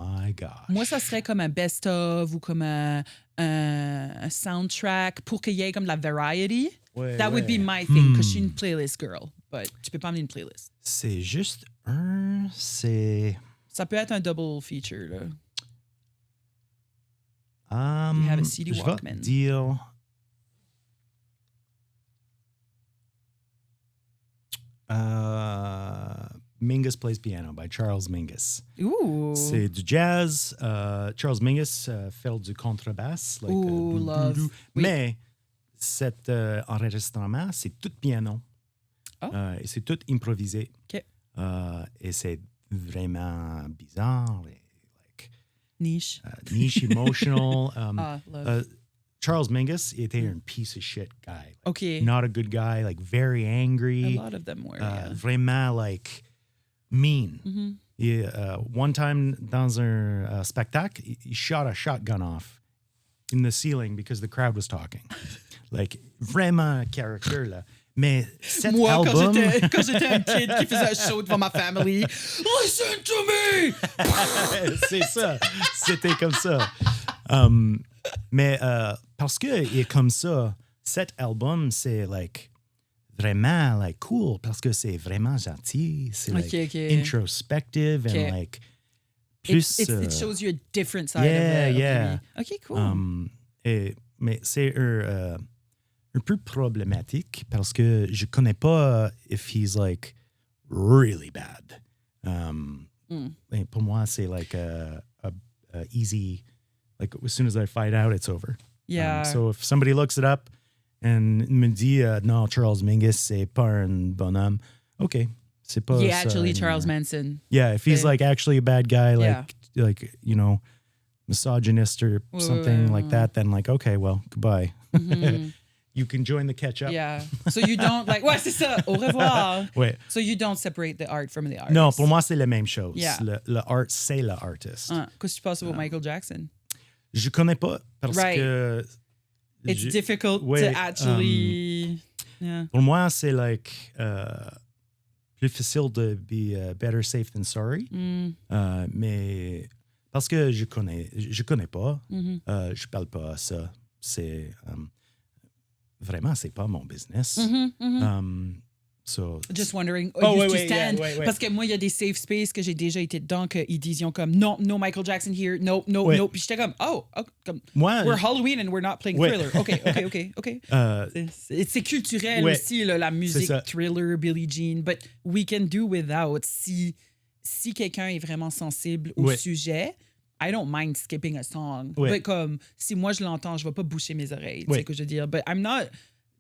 my gosh. Moi, ça serait comme un best-of ou comme un soundtrack pour qu'il y ait comme la variety. Ouais, That would be ouais. my thing, because je suis une playlist girl. But tu peux pas amener une playlist. C'est juste c'est... Ça peut être un double feature, là. You have a CD je Walkman. vais dire... Mingus Plays Piano by Charles Mingus. Ooh. C'est du jazz. Charles Mingus fait du contrebasse. Like, Ooh, love. Oui. Mais cet enregistrement, c'est tout piano. Oh. Et c'est tout improvisé. OK. Et c'est vraiment bizarre. Et, like, Niche. niche, emotional. Love. Charles Mingus était un piece of shit guy. Like, OK. Not a good guy, like very A angry. lot of them were, yeah. Vraiment, like, mean. Mhm. Et, one time, dans un spectacle, he shot a shotgun off in the ceiling because the crowd was talking. Like, vraiment character, là. Mais cet Moi, album... quand j'étais un kid qui faisait un show devant ma family, listen to me! C'est ça. C'était comme ça. Mais parce que il est comme ça, cet album, c'est like vraiment like cool parce que c'est vraiment gentil. C'est like OK. introspective OK. and like plus... It shows you a different side yeah, of yeah. me. OK, cool. Mais c'est un peu problématique parce que je connais pas if he's like really bad. Et pour moi, c'est like a easy, like as soon as I find out, it's over. Yeah. So if somebody looks it up and me dit non, Charles Mingus, c'est pas un bonhomme, OK. C'est pas Yeah, ça actually, anymore. Charles Manson. Yeah, if he's Okay. like actually a bad guy, Yeah. like you know, misogynist or something like that, then like okay, well, goodbye. You can join the catch up. Yeah. So you don't like... Ouais, c'est ça. Au revoir. Ouais. So you don't separate the art from the artist. Non, pour moi c'est la même chose. Yeah. Le art, c'est l'artiste. Qu'est-ce que tu penses de Michael Jackson? Je connais pas parce Right. que It's je- difficult ouais, to actually... Yeah. Pour moi, c'est like plus facile de be better safe than sorry. Mais parce que je connais pas, je parle pas à ça. C'est vraiment, c'est pas mon business. So, Just wondering, Oh, you wait, stand. yeah, wait. Parce que moi, il y a des safe spaces que j'ai déjà été dedans qu'ils disaient comme non, no Michael Jackson here, no. Puis j'étais comme, comme, moi, we're Halloween and we're not playing Ouais. Thriller. OK. C'est culturel Ouais. aussi, là, la musique ça. Thriller, Billie Jean, but we can do without. Si quelqu'un est vraiment sensible au Ouais. sujet, I don't mind skipping a song. Ouais. But comme, si moi je l'entends, je vais pas boucher mes oreilles. Tu Ouais. sais que je veux dire. But I'm not...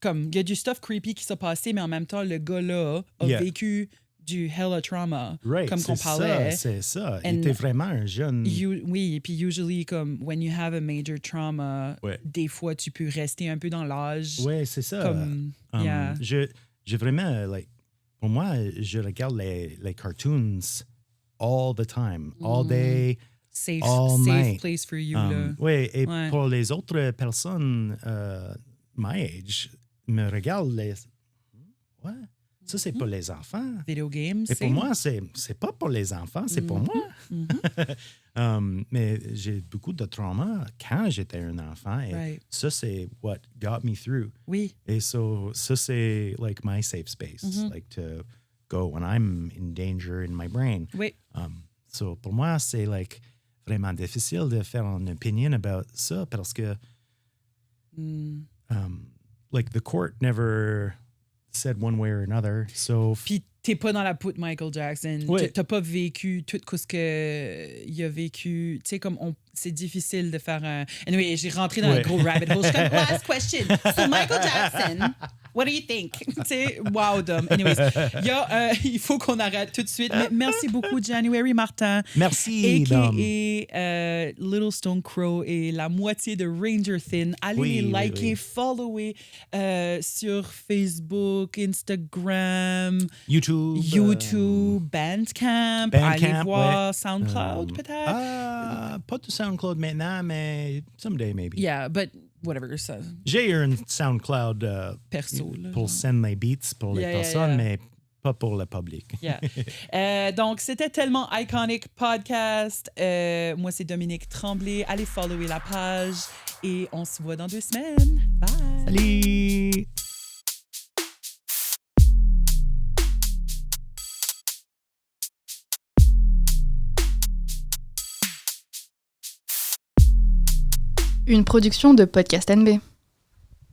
Comme, il y a du stuff creepy qui s'est passé, mais en même temps, le gars-là a Yeah. vécu du hella trauma, right, comme qu'on c'est parlait. C'est ça. Il And était vraiment un jeune... Oui, et puis usually, comme, when you have a major trauma, Ouais. des fois, tu peux rester un peu dans l'âge. Oui, c'est ça. Comme, yeah. J'ai vraiment, like, pour moi, je regarde les cartoons all the time, all day, Safe all night. place for you, là. Oui, et Ouais. pour les autres personnes my age, me regardent les... Ouais, ça, c'est pour les enfants. Video games, Et pour moi, c'est pas pour les enfants, c'est pour moi. Mais j'ai beaucoup de trauma quand j'étais un enfant. Et Right. ça, c'est what got me through. Oui. Et so, ça, c'est like my safe space, like to go when I'm in danger in my brain. Oui. So, pour moi, c'est like vraiment difficile de faire une opinion about ça parce que like the court never said one way or another. So, Puis t'es pas dans la peau de Michael Jackson. Ouais. T'as pas vécu tout ce qu'il a vécu. Tu sais, comme c'est difficile de faire un... Anyway, j'ai rentré dans un Ouais. gros rabbit hole. Je suis comme, last question. So Michael Jackson, what do you think? Tu sais, wow, Dom. Anyways, il faut qu'on arrête tout de suite. Mais merci beaucoup, January Martin. merci, Dom. A.K.A. Little Stone Crow et la moitié de Ranger Thin. Allez Oui, les oui, liker, oui. follower sur Facebook, Instagram, YouTube. Bandcamp. Bandcamp, Allez voir ouais. SoundCloud, peut-être. Pas de SoundCloud maintenant, mais someday, maybe. Yeah, but whatever, ça. J'ai un SoundCloud Perso, là, pour genre. send les beats pour les Yeah, yeah, personnes, yeah. mais pas pour le public. Yeah. Donc, c'était tellement iconic podcast. Moi, c'est Dominique Tremblay. Allez follower la page et on se voit dans 2 semaines. Bye! Salut! Une production de Podcast NB.